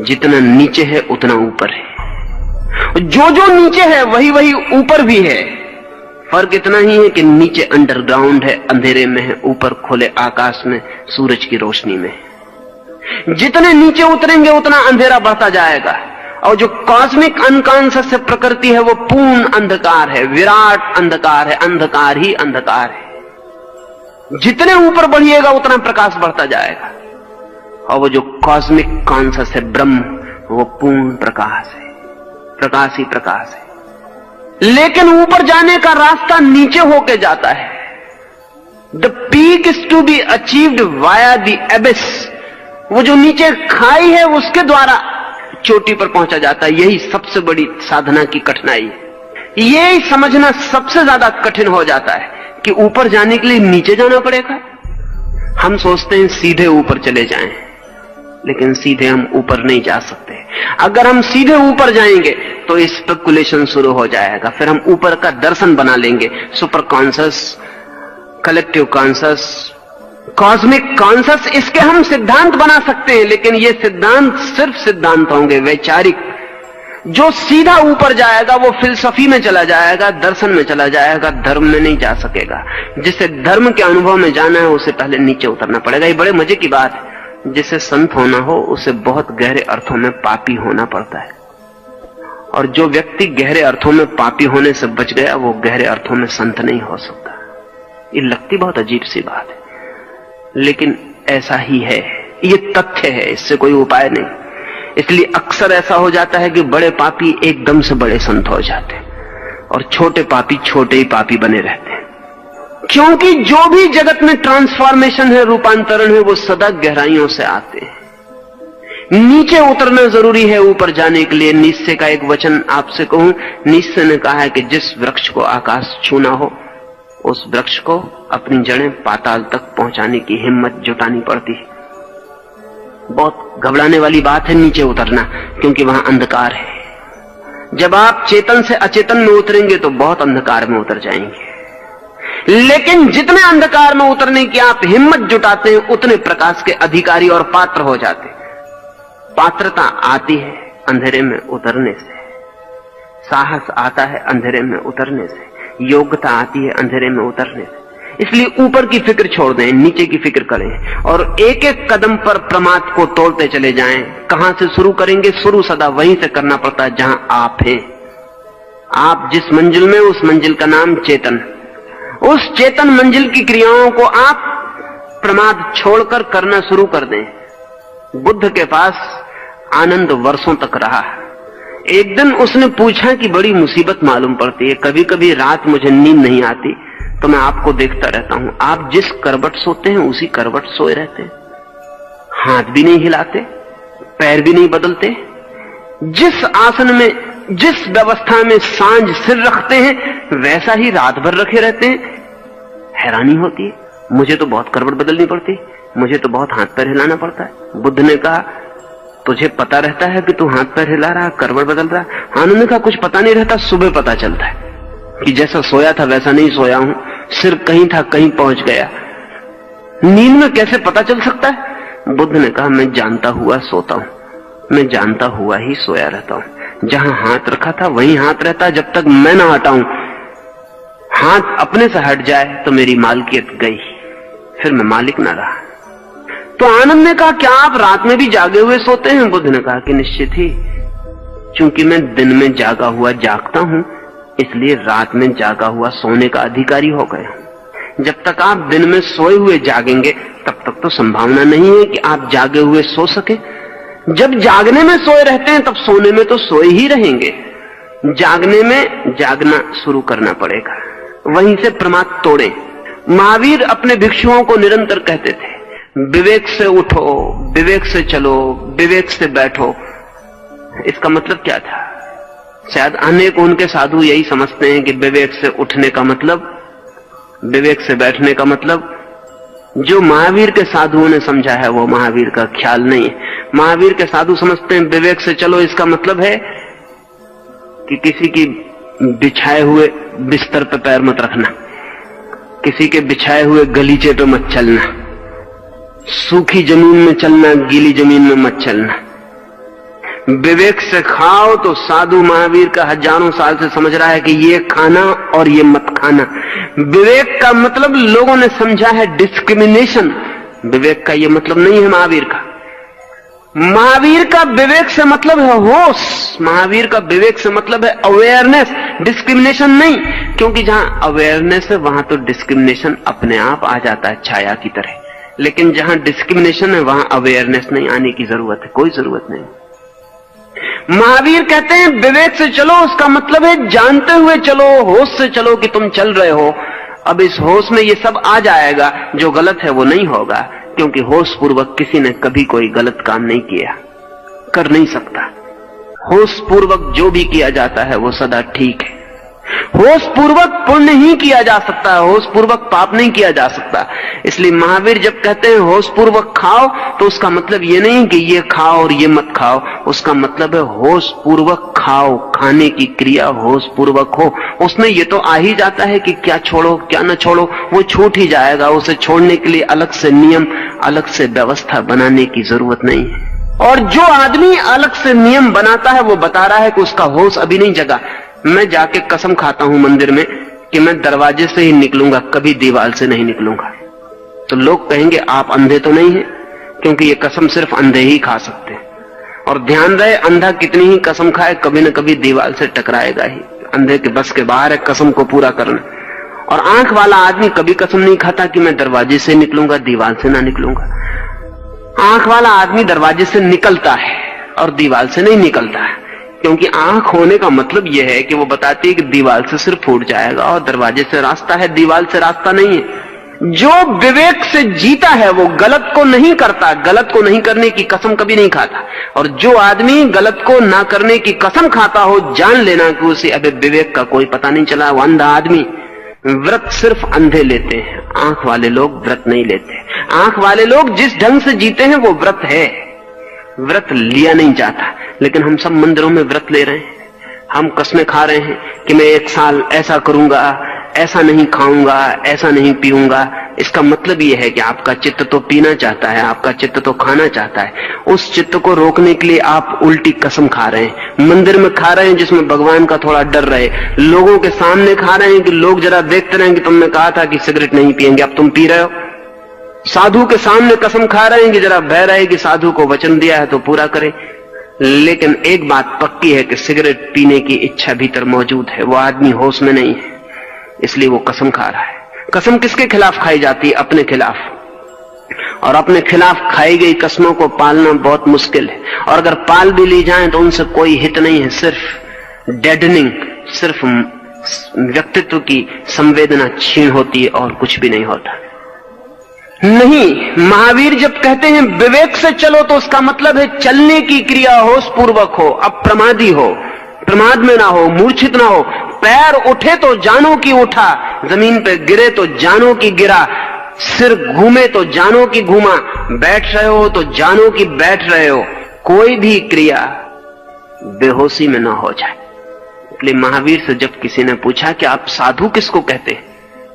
S1: जितना नीचे है उतना ऊपर है, जो जो नीचे है वही वही ऊपर भी है। फर्क इतना ही है कि नीचे अंडरग्राउंड है, अंधेरे में है, ऊपर खुले आकाश में सूरज की रोशनी में। जितने नीचे उतरेंगे उतना अंधेरा बढ़ता जाएगा, और जो कॉस्मिक अनकॉन्शियस से प्रकृति है वो पूर्ण अंधकार है, विराट अंधकार है, अंधकार ही अंधकार है। जितने ऊपर बढ़िएगा उतना प्रकाश बढ़ता जाएगा, और वो जो कॉस्मिक कॉन्शियस है ब्रह्म, वो पूर्ण प्रकाश है, प्रकाश ही प्रकाश है। लेकिन ऊपर जाने का रास्ता नीचे होके जाता है। The peak is to be achieved via the abyss. वो जो नीचे खाई है उसके द्वारा चोटी पर पहुंचा जाता है। यही सबसे बड़ी साधना की कठिनाई है। यही समझना सबसे ज्यादा कठिन हो जाता है कि ऊपर जाने के लिए नीचे जाना पड़ेगा। हम सोचते हैं सीधे ऊपर चले जाएं, लेकिन सीधे हम ऊपर नहीं जा सकते। अगर हम सीधे ऊपर जाएंगे तो स्पेकुलेशन शुरू हो जाएगा। फिर हम ऊपर का दर्शन बना लेंगे, super conscious, collective conscious, cosmic conscious. इसके हम सिद्धांत बना सकते हैं, लेकिन ये सिद्धांत सिर्फ सिद्धांत होंगे, वैचारिक। जो सीधा ऊपर जाएगा वो फिलसफी में चला जाएगा, दर्शन में चला जाएगा, धर्म में नहीं जा सकेगा। जिसे धर्म के अनुभव में जाना है उसे पहले नीचे उतरना पड़ेगा। ये बड़े मजे की बात है। जिसे संत होना हो उसे बहुत गहरे अर्थों में पापी होना पड़ता है, और जो व्यक्ति गहरे अर्थों में पापी होने से बच गया वो गहरे अर्थों में संत नहीं हो सकता। ये लगती बहुत अजीब सी बात है, लेकिन ऐसा ही है। ये तथ्य है, इससे कोई उपाय नहीं। इसलिए अक्सर ऐसा हो जाता है कि बड़े पापी एकदम से बड़े संत हो जाते हैं, और छोटे पापी छोटे ही पापी बने रहते हैं। क्योंकि जो भी जगत में ट्रांसफॉर्मेशन है, रूपांतरण है, वो सदा गहराइयों से आते हैं। नीचे उतरना जरूरी है ऊपर जाने के लिए। नीचे का एक वचन आपसे कहूं, नीचे ने कहा है कि जिस वृक्ष को आकाश छूना हो उस वृक्ष को अपनी जड़ें पाताल तक पहुंचाने की हिम्मत जुटानी पड़ती है। बहुत घबराने वाली बात है नीचे उतरना, क्योंकि वहां अंधकार है। जब आप चेतन से अचेतन में उतरेंगे तो बहुत अंधकार में उतर जाएंगे। लेकिन जितने अंधकार में उतरने की आप हिम्मत जुटाते हैं उतने प्रकाश के अधिकारी और पात्र हो जाते हैं। पात्रता आती है अंधेरे में उतरने से, साहस आता है अंधेरे में उतरने से, योग्यता आती है अंधेरे में उतरने से। इसलिए ऊपर की फिक्र छोड़ दें, नीचे की फिक्र करें, और एक एक कदम पर प्रमाद को तोड़ते चले जाएं। कहां से शुरू करेंगे? शुरू सदा वहीं से करना पड़ता है जहां आप हैं। आप जिस मंजिल में, उस मंजिल का नाम चेतन। उस चेतन मंजिल की क्रियाओं को आप प्रमाद छोड़कर करना शुरू कर दें। बुद्ध के पास आनंद वर्षों तक रहा। एक दिन उसने पूछा कि बड़ी मुसीबत मालूम पड़ती है, कभी कभी रात मुझे नींद नहीं आती तो मैं आपको देखता रहता हूं। आप जिस करवट सोते हैं उसी करवट सोए रहते हैं, हाथ भी नहीं हिलाते, पैर भी नहीं बदलते। जिस आसन में, जिस व्यवस्था में सांझ सिर रखते हैं वैसा ही रात भर रखे रहते हैं। हैरानी होती है, मुझे तो बहुत करवट बदलनी पड़ती, मुझे तो बहुत हाथ पैर हिलाना पड़ता है। बुद्ध ने कहा तुझे पता रहता है कि तू हाथ पैर हिला रहा, करवट बदल रहा? उन्होंने कहा कुछ पता नहीं रहता, सुबह पता चलता है कि जैसा सोया था वैसा नहीं सोया हूं, सिर कहीं था कहीं पहुंच गया। नींद में कैसे पता चल सकता है? बुद्ध ने कहा मैं जानता हुआ सोता हूं, मैं जानता हुआ ही सोया रहता हूं। जहां हाथ रखा था वहीं हाथ रहता, जब तक मैं ना हटाऊं। हाथ अपने से हट जाए तो मेरी मालकियत गई, फिर मैं मालिक ना रहा। तो आनंद ने कहा क्या आप रात में भी जागे हुए सोते हैं? बुद्ध ने कहा कि निश्चित ही, क्योंकि मैं दिन में जागा हुआ जागता हूं इसलिए रात में जागा हुआ सोने का अधिकारी हो गया। जब तक आप दिन में सोए हुए जागेंगे तब तक तो संभावना नहीं है कि आप जागे हुए सो सके। जब जागने में सोए रहते हैं तब सोने में तो सोए ही रहेंगे। जागने में जागना शुरू करना पड़ेगा, वहीं से प्रमाद तोड़ें। महावीर अपने भिक्षुओं को निरंतर कहते थे, विवेक से उठो, विवेक से चलो, विवेक से बैठो। इसका मतलब क्या था? शायद अनेक उनके साधु यही समझते हैं कि विवेक से उठने का मतलब, विवेक से बैठने का मतलब, जो महावीर के साधुओं ने समझा है वो महावीर का ख्याल नहीं है। महावीर के साधु समझते हैं विवेक से चलो, इसका मतलब है कि किसी की बिछाए हुए बिस्तर पे पैर मत रखना, किसी के बिछाए हुए गलीचे पे मत चलना, सूखी जमीन में चलना, गीली जमीन में मत चलना। विवेक से खाओ तो साधु महावीर का हजारों साल से समझ रहा है कि ये खाना और ये मत खाना। विवेक का मतलब लोगों ने समझा है डिस्क्रिमिनेशन, विवेक का ये मतलब नहीं है महावीर का। महावीर का विवेक से मतलब है होश, महावीर का विवेक से मतलब है अवेयरनेस, डिस्क्रिमिनेशन नहीं। क्योंकि जहां अवेयरनेस है वहां तो डिस्क्रिमिनेशन अपने आप आ जाता है छाया की तरह, लेकिन जहां डिस्क्रिमिनेशन है वहां अवेयरनेस नहीं आने की जरूरत है, कोई जरूरत नहीं। महावीर कहते हैं विवेक से चलो, उसका मतलब है जानते हुए चलो, होश से चलो कि तुम चल रहे हो। अब इस होश में ये सब आ जाएगा, जो गलत है वो नहीं होगा, क्योंकि होश पूर्वक किसी ने कभी कोई गलत काम नहीं किया, कर नहीं सकता। होश पूर्वक जो भी किया जाता है वो सदा ठीक है। होश पूर्वक पुण्य ही किया जा सकता है, होश पूर्वक पाप नहीं किया जा सकता। इसलिए महावीर जब कहते हैं होश पूर्वक खाओ, तो उसका मतलब ये नहीं कि ये खाओ और ये मत खाओ, उसका मतलब है होश पूर्वक खाओ, खाने की क्रिया होश पूर्वक हो। उसमें ये तो आ ही जाता है कि क्या छोड़ो क्या न छोड़ो, वो छूट ही जाएगा। उसे छोड़ने के लिए अलग से नियम, अलग से व्यवस्था बनाने की जरूरत नहीं है। और जो आदमी अलग से नियम बनाता है वो बता रहा है कि उसका होश अभी नहीं जगा। मैं जाके कसम खाता हूं मंदिर में कि मैं दरवाजे से ही निकलूंगा, कभी दीवार से नहीं निकलूंगा। तो लोग कहेंगे आप अंधे तो नहीं हैं, क्योंकि ये कसम सिर्फ अंधे ही खा सकते हैं। और ध्यान रहे, अंधा कितनी ही कसम खाए कभी न कभी दीवार से टकराएगा ही। अंधे के बस के बाहर है कसम को पूरा करना। और आंख वाला आदमी कभी कसम नहीं खाता कि मैं दरवाजे से निकलूंगा, दीवार से ना निकलूंगा। आंख वाला आदमी दरवाजे से निकलता है और दीवार से नहीं निकलता है, क्योंकि आंख होने का मतलब यह है कि वो बताती है कि दीवार से सिर्फ फूट जाएगा और दरवाजे से रास्ता है, दीवार से रास्ता नहीं है। जो विवेक से जीता है वो गलत को नहीं करता, गलत को नहीं करने की कसम कभी नहीं खाता। और जो आदमी गलत को ना करने की कसम खाता हो, जान लेना कि उसे अभी विवेक का कोई पता नहीं चला, वो अंधा आदमी। व्रत सिर्फ अंधे लेते हैं, आंख वाले लोग व्रत नहीं लेते। आंख वाले लोग जिस ढंग से जीते हैं वो व्रत है, व्रत लिया नहीं जाता। लेकिन हम सब मंदिरों में व्रत ले रहे हैं, हम कस्में खा रहे हैं कि मैं 1 साल ऐसा करूंगा, ऐसा नहीं खाऊंगा, ऐसा नहीं पीऊंगा। इसका मतलब यह है कि आपका चित्त तो पीना चाहता है, आपका चित्त तो खाना चाहता है। उस चित्त को रोकने के लिए आप उल्टी कसम खा रहे हैं, मंदिर में खा रहे हैं जिसमें भगवान का थोड़ा डर रहे, लोगों के सामने खा रहे हैं कि लोग जरा देखते रहें कि तुमने कहा था कि सिगरेट नहीं पिएंगे, अब तुम पी रहे हो। साधु के सामने कसम खा रहे हैं कि जरा भय रहे कि साधु को वचन दिया है तो पूरा करें। लेकिन एक बात पक्की है कि सिगरेट पीने की इच्छा भीतर मौजूद है, वो आदमी होश में नहीं है, इसलिए वो कसम खा रहा है। कसम किसके खिलाफ खाई जाती है? अपने खिलाफ। और अपने खिलाफ खाई गई कसमों को पालना बहुत मुश्किल है, और अगर पाल भी ली जाए तो उनसे कोई हित नहीं है, सिर्फ डेडनिंग, सिर्फ व्यक्तित्व की संवेदना क्षीण होती है और कुछ भी नहीं होता। नहीं, महावीर जब कहते हैं विवेक से चलो तो उसका मतलब है चलने की क्रिया होश पूर्वक हो, अप्रमादी हो, प्रमाद में ना हो, मूर्छित ना हो। पैर उठे तो जानो कि उठा, जमीन पे गिरे तो जानो कि गिरा, सिर घूमे तो जानो कि घूमा, बैठ रहे हो तो जानो कि बैठ रहे हो। कोई भी क्रिया बेहोशी में ना हो जाए। इसलिए महावीर से जब किसी ने पूछा कि आप साधु किसको कहते हैं,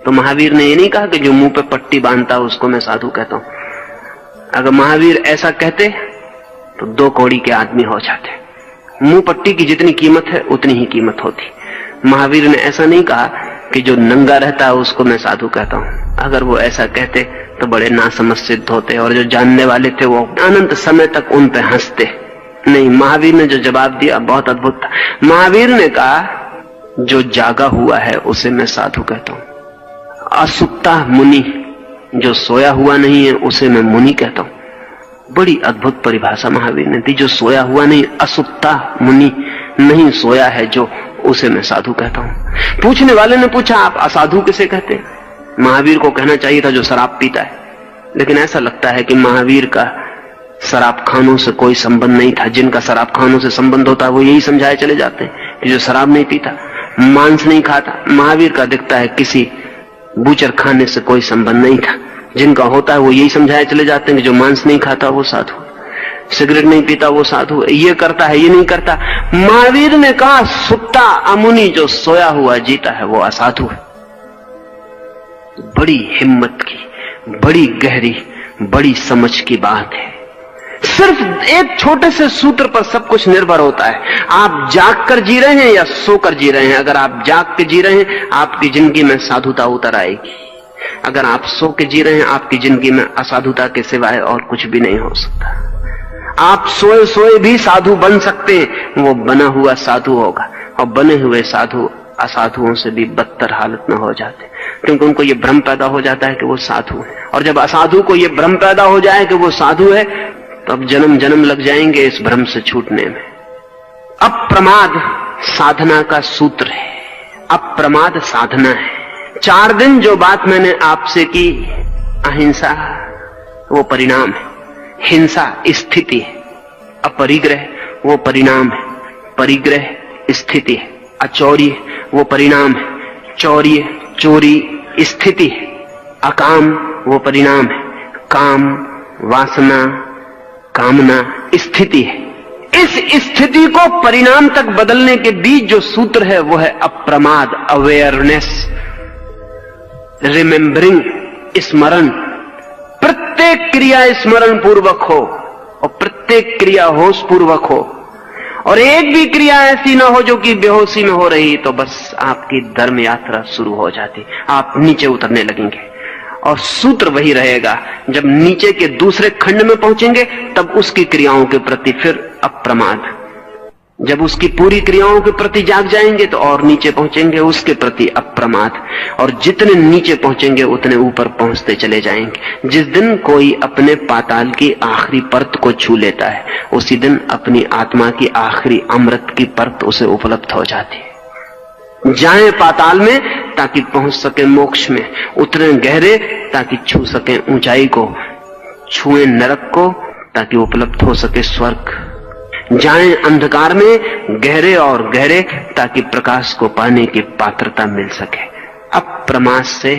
S1: तो महावीर ने ये नहीं कहा कि जो मुंह पे पट्टी बांधता है उसको मैं साधु कहता हूं। अगर महावीर ऐसा कहते तो 2 कौड़ी के आदमी हो जाते। मुंह पट्टी की जितनी कीमत है उतनी ही कीमत होती। महावीर ने ऐसा नहीं कहा कि जो नंगा रहता है उसको मैं साधु कहता हूं। अगर वो ऐसा कहते तो बड़े नासमझ सिद्ध होते, और जो जानने वाले थे वो अनंत समय तक उन पे हंसते। नहीं, महावीर ने जो जवाब दिया बहुत अद्भुत था। महावीर ने कहा जो जागा हुआ है उसे मैं साधु कहता हूं। असुप्ता मुनि, जो सोया हुआ नहीं है उसे मैं मुनि कहता हूं। बड़ी अद्भुत परिभाषा महावीर ने दी। जो सोया हुआ नहीं, असुप्ता मुनि, नहीं सोया है जो, उसे मैं साधु कहता हूं। पूछने वाले ने पूछा आप असाधु किसे कहते हैं? महावीर को कहना चाहिए था जो शराब पीता है, लेकिन ऐसा लगता है कि महावीर का शराब खानों से कोई संबंध नहीं था। जिनका शराब खानों से संबंध होता है वो यही समझाए चले जाते हैं कि जो शराब नहीं पीता, मांस नहीं खाता। महावीर का दिखता है किसी बूचर खाने से कोई संबंध नहीं था। जिनका होता है वो यही समझाए चले जाते हैं कि जो मांस नहीं खाता वो साधु, सिगरेट नहीं पीता वो साधु, ये करता है ये नहीं करता। महावीर ने कहा सुत्ता अमुनि जो सोया हुआ जीता है वो असाधु है। बड़ी हिम्मत की, बड़ी गहरी, बड़ी समझ की बात है। सिर्फ एक छोटे से सूत्र पर सब कुछ निर्भर होता है। आप जाग कर जी रहे हैं या सोकर जी रहे हैं। अगर आप जाग के जी रहे हैं आपकी जिंदगी में साधुता उतर आएगी। अगर आप सो के जी रहे हैं आपकी जिंदगी में असाधुता के सिवाय और कुछ भी नहीं हो सकता। आप सोए सोए भी साधु बन सकते हैं, वो बना हुआ साधु होगा। और बने हुए साधु असाधुओं से भी बदतर हालत में हो जाते, क्योंकि उनको ये भ्रम पैदा हो जाता है कि वो साधु है। और जब असाधु को ये भ्रम पैदा हो जाए कि वो साधु है, तब जन्म जन्म लग जाएंगे इस भ्रम से छूटने में। अप्रमाद साधना का सूत्र है, अप्रमाद साधना है। 4 दिन जो बात मैंने आपसे की, अहिंसा वो परिणाम है, हिंसा स्थिति है, अपरिग्रह वो परिणाम है, परिग्रह स्थिति है, अचौर्य वो परिणाम है, चौर्य चोरी स्थिति है, अकाम वो परिणाम है, काम वासना कामना स्थिति है। इस स्थिति को परिणाम तक बदलने के बीच जो सूत्र है वो है अप्रमाद, अवेयरनेस, रिमेंबरिंग, स्मरण। प्रत्येक क्रिया स्मरण पूर्वक हो और प्रत्येक क्रिया होश पूर्वक हो, और एक भी क्रिया ऐसी ना हो जो कि बेहोशी में हो रही, तो बस आपकी धर्म यात्रा शुरू हो जाती, आप नीचे उतरने लगेंगे। और सूत्र वही रहेगा, जब नीचे के दूसरे खंड में पहुंचेंगे तब उसकी क्रियाओं के प्रति फिर अप्रमाद, जब उसकी पूरी क्रियाओं के प्रति जाग जाएंगे तो और नीचे पहुंचेंगे उसके प्रति अप्रमाद, और जितने नीचे पहुंचेंगे उतने ऊपर पहुंचते चले जाएंगे। जिस दिन कोई अपने पाताल की आखिरी परत को छू लेता है, उसी दिन अपनी आत्मा की आखिरी अमृत की परत उसे उपलब्ध हो जाती है। जाएं पाताल में ताकि पहुंच सके मोक्ष में, उतरे गहरे ताकि छू सके ऊंचाई को, छुएं नरक को ताकि उपलब्ध हो सके स्वर्ग। जाएं अंधकार में गहरे और गहरे ताकि प्रकाश को पाने की पात्रता मिल सके। अप्रमाद से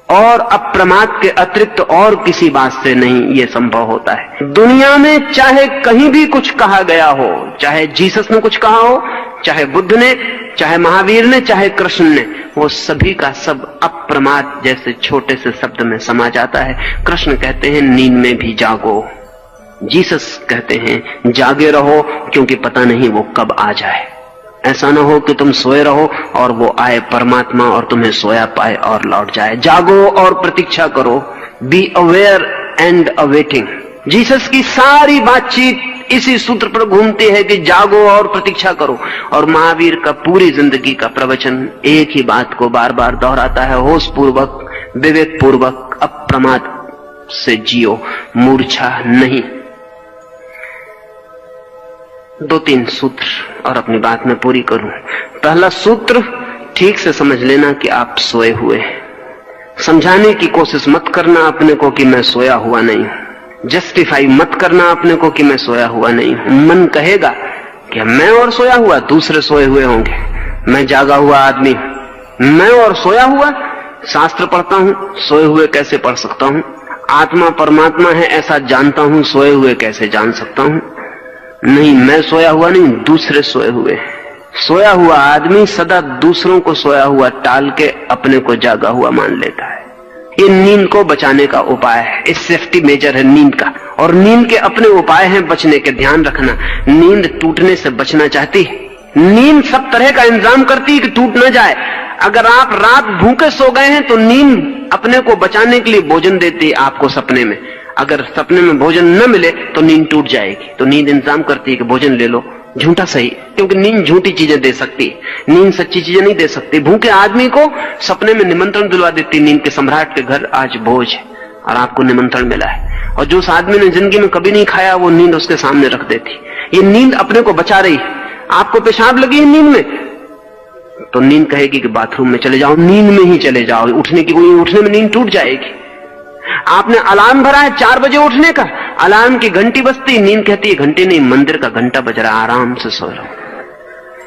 S1: और अप्रमाद के अतिरिक्त और किसी बात से नहीं ये संभव होता है। दुनिया में चाहे कहीं भी कुछ कहा गया हो, चाहे जीसस ने कुछ कहा हो, चाहे बुद्ध ने, चाहे महावीर ने, चाहे कृष्ण ने, वो सभी का सब अप्रमाद जैसे छोटे से शब्द में समा जाता है। कृष्ण कहते हैं नींद में भी जागो, जीसस कहते हैं जागे रहो क्योंकि पता नहीं वो कब आ जाए। ऐसा ना हो कि तुम सोए रहो और वो आए परमात्मा और तुम्हें सोया पाए और लौट जाए। जागो और प्रतीक्षा करो, be aware and awaiting. Jesus की सारी बातचीत इसी सूत्र पर घूमती है कि जागो और प्रतीक्षा करो, और महावीर का पूरी जिंदगी का प्रवचन एक ही बात को बार बार दोहराता है, होश पूर्वक, विवेक पूर्वक, अप्रमाद से जियो, मूर्छा नहीं। 2-3 सूत्र और अपनी बात में पूरी करूं। पहला सूत्र, ठीक से समझ लेना कि आप सोए हुए हैं। समझाने की कोशिश मत करना अपने को कि मैं सोया हुआ नहीं हूं। जस्टिफाई मत करना अपने को कि मैं सोया हुआ नहीं हूं। मन कहेगा कि मैं और सोया हुआ, दूसरे सोए हुए होंगे, मैं जागा हुआ आदमी हूं। मैं और सोया हुआ, शास्त्र पढ़ता हूं, सोए हुए कैसे पढ़ सकता हूं? आत्मा परमात्मा है ऐसा जानता हूं, सोए हुए कैसे जान सकता हूं? नहीं, मैं सोया हुआ नहीं, दूसरे सोए हुए। सोया हुआ आदमी सदा दूसरों को सोया हुआ टाल के अपने को जागा हुआ मान लेता है। ये नींद को बचाने का उपाय है, इस सेफ्टी मेजर है नींद का। और नींद के अपने उपाय हैं बचने के, ध्यान रखना। नींद टूटने से बचना चाहती है। नींद सब तरह का इंतजाम करती है कि टूट न जाए। अगर आप रात भूखे सो गए हैं तो नींद अपने को बचाने के लिए भोजन देती है आपको सपने में। अगर सपने में भोजन न मिले तो नींद टूट जाएगी, तो नींद इंतजाम करती है कि भोजन ले लो, झूठा सही, क्योंकि नींद झूठी चीजें दे सकती है, नींद सच्ची चीजें नहीं दे सकती। भूखे आदमी को सपने में निमंत्रण दिलवा देती नींद के सम्राट के घर आज भोज है और आपको निमंत्रण मिला है। और जो उस आदमी ने जिंदगी में कभी नहीं खाया वो नींद उसके सामने रख देती। ये नींद अपने को बचा रही है। आपको पेशाब लगी है नींद में, तो नींद कहेगी कि बाथरूम में चले जाओ, नींद में ही चले जाओ, उठने में नींद टूट जाएगी। आपने अलार्म भरा है 4 बजे उठने का, अलार्म की घंटी बजती, नींद कहती है घंटी नहीं, मंदिर का घंटा बज रहा, आराम से सो रहो।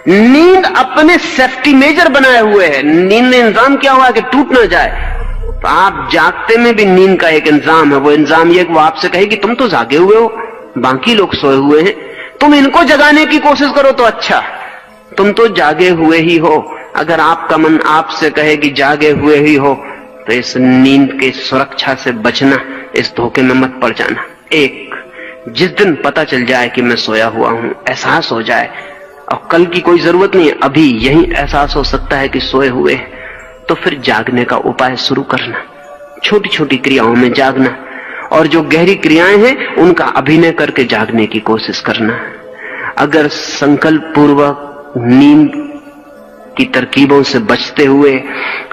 S1: नींद अपने सेफ्टी मेजर बनाए हुए है, नींद ने इंतजाम किया हुआ है कि टूट ना जाए। तो आप जागते में भी नींद का एक इंतजाम है, वो इंतजाम ये कि वो आपसे कहेगी तुम तो जागे हुए हो, बाकी लोग सोए हुए हैं, तुम इनको जगाने की कोशिश करो तो अच्छा, तुम तो जागे हुए ही हो। अगर आपका मन आपसे कहे कि जागे हुए ही हो, तो इस नींद के सुरक्षा से बचना, इस धोखे में मत पड़ जाना। एक जिस दिन पता चल जाए कि मैं सोया हुआ हूं, एहसास हो जाए, और कल की कोई जरूरत नहीं है, अभी यही एहसास हो सकता है कि सोए हुए, तो फिर जागने का उपाय शुरू करना, छोटी छोटी क्रियाओं में जागना, और जो गहरी क्रियाएं हैं उनका अभिनय करके जागने की कोशिश करना। अगर संकल्प पूर्वक नींद की तरकीबों से बचते हुए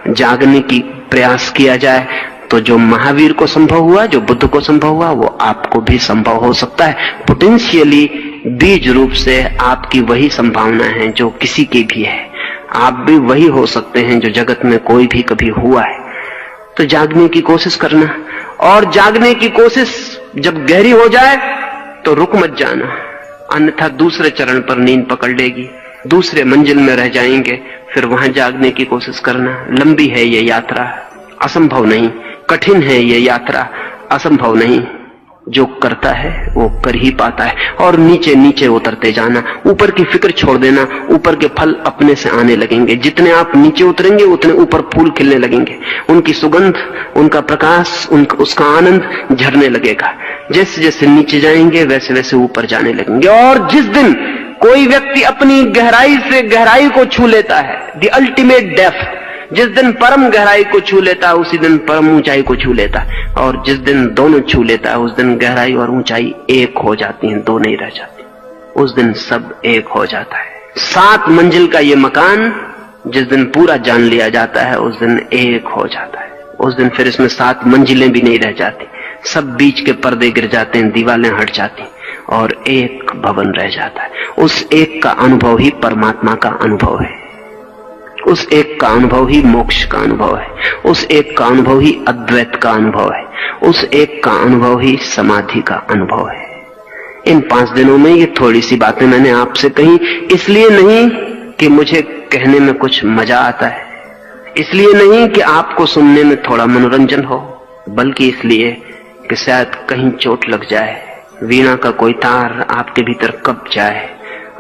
S1: जागने की प्रयास किया जाए, तो जो महावीर को संभव हुआ, जो बुद्ध को संभव हुआ, वो आपको भी संभव हो सकता है। पोटेंशियली बीज रूप से आपकी वही संभावना है जो किसी की भी है, आप भी वही हो सकते हैं जो जगत में कोई भी कभी हुआ है। तो जागने की कोशिश करना, और जागने की कोशिश जब गहरी हो जाए तो रुक मत जाना, अन्यथा दूसरे चरण पर नींद पकड़ लेगी, दूसरे मंजिल में रह जाएंगे। फिर वहां जागने की कोशिश करना। लंबी है ये यात्रा, असंभव नहीं, कठिन है ये यात्रा, असंभव नहीं। जो करता है वो कर ही पाता है। और नीचे नीचे उतरते जाना, ऊपर की फिक्र छोड़ देना, ऊपर के फल अपने से आने लगेंगे। जितने आप नीचे उतरेंगे उतने ऊपर फूल खिलने लगेंगे, उनकी सुगंध, उनका प्रकाश, उसका आनंद झरने लगेगा। जैसे जैसे नीचे जाएंगे वैसे वैसे ऊपर जाने लगेंगे। और जिस दिन कोई व्यक्ति अपनी गहराई से गहराई को छू लेता है, द अल्टीमेट डेप्थ, जिस दिन परम गहराई को छू लेता है उसी दिन परम ऊंचाई को छू लेता है। और जिस दिन दोनों छू लेता है उस दिन गहराई और ऊंचाई एक हो जाती हैं, दो नहीं रह जाती। उस दिन सब एक हो जाता है। 7 मंजिल का ये मकान जिस दिन पूरा जान लिया जाता है उस दिन एक हो जाता है। उस दिन फिर इसमें 7 मंजिलें भी नहीं रह जाती, सब बीच के पर्दे गिर जाते हैं, दीवारें हट जाती और एक भवन रह जाता है। उस एक का अनुभव ही परमात्मा का अनुभव है, उस एक का अनुभव ही मोक्ष का अनुभव है, उस एक का अनुभव ही अद्वैत का अनुभव है, उस एक का अनुभव ही समाधि का अनुभव है। इन 5 दिनों में ये थोड़ी सी बातें मैंने आपसे कही, इसलिए नहीं कि मुझे कहने में कुछ मजा आता है, इसलिए नहीं कि आपको सुनने में थोड़ा मनोरंजन हो, बल्कि इसलिए कि शायद कहीं चोट लग जाए, वीणा का कोई तार आपके भीतर कब जाए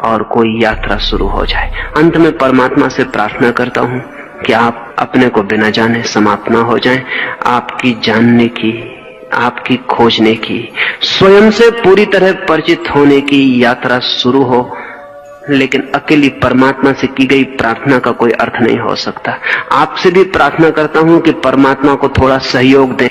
S1: और कोई यात्रा शुरू हो जाए। अंत में परमात्मा से प्रार्थना करता हूं कि आप अपने को बिना जाने समाप्त ना हो जाएं, आपकी जानने की, आपकी खोजने की, स्वयं से पूरी तरह परिचित होने की यात्रा शुरू हो। लेकिन अकेली परमात्मा से की गई प्रार्थना का कोई अर्थ नहीं हो सकता। आपसे भी प्रार्थना करता हूं कि परमात्मा को थोड़ा सहयोग दें।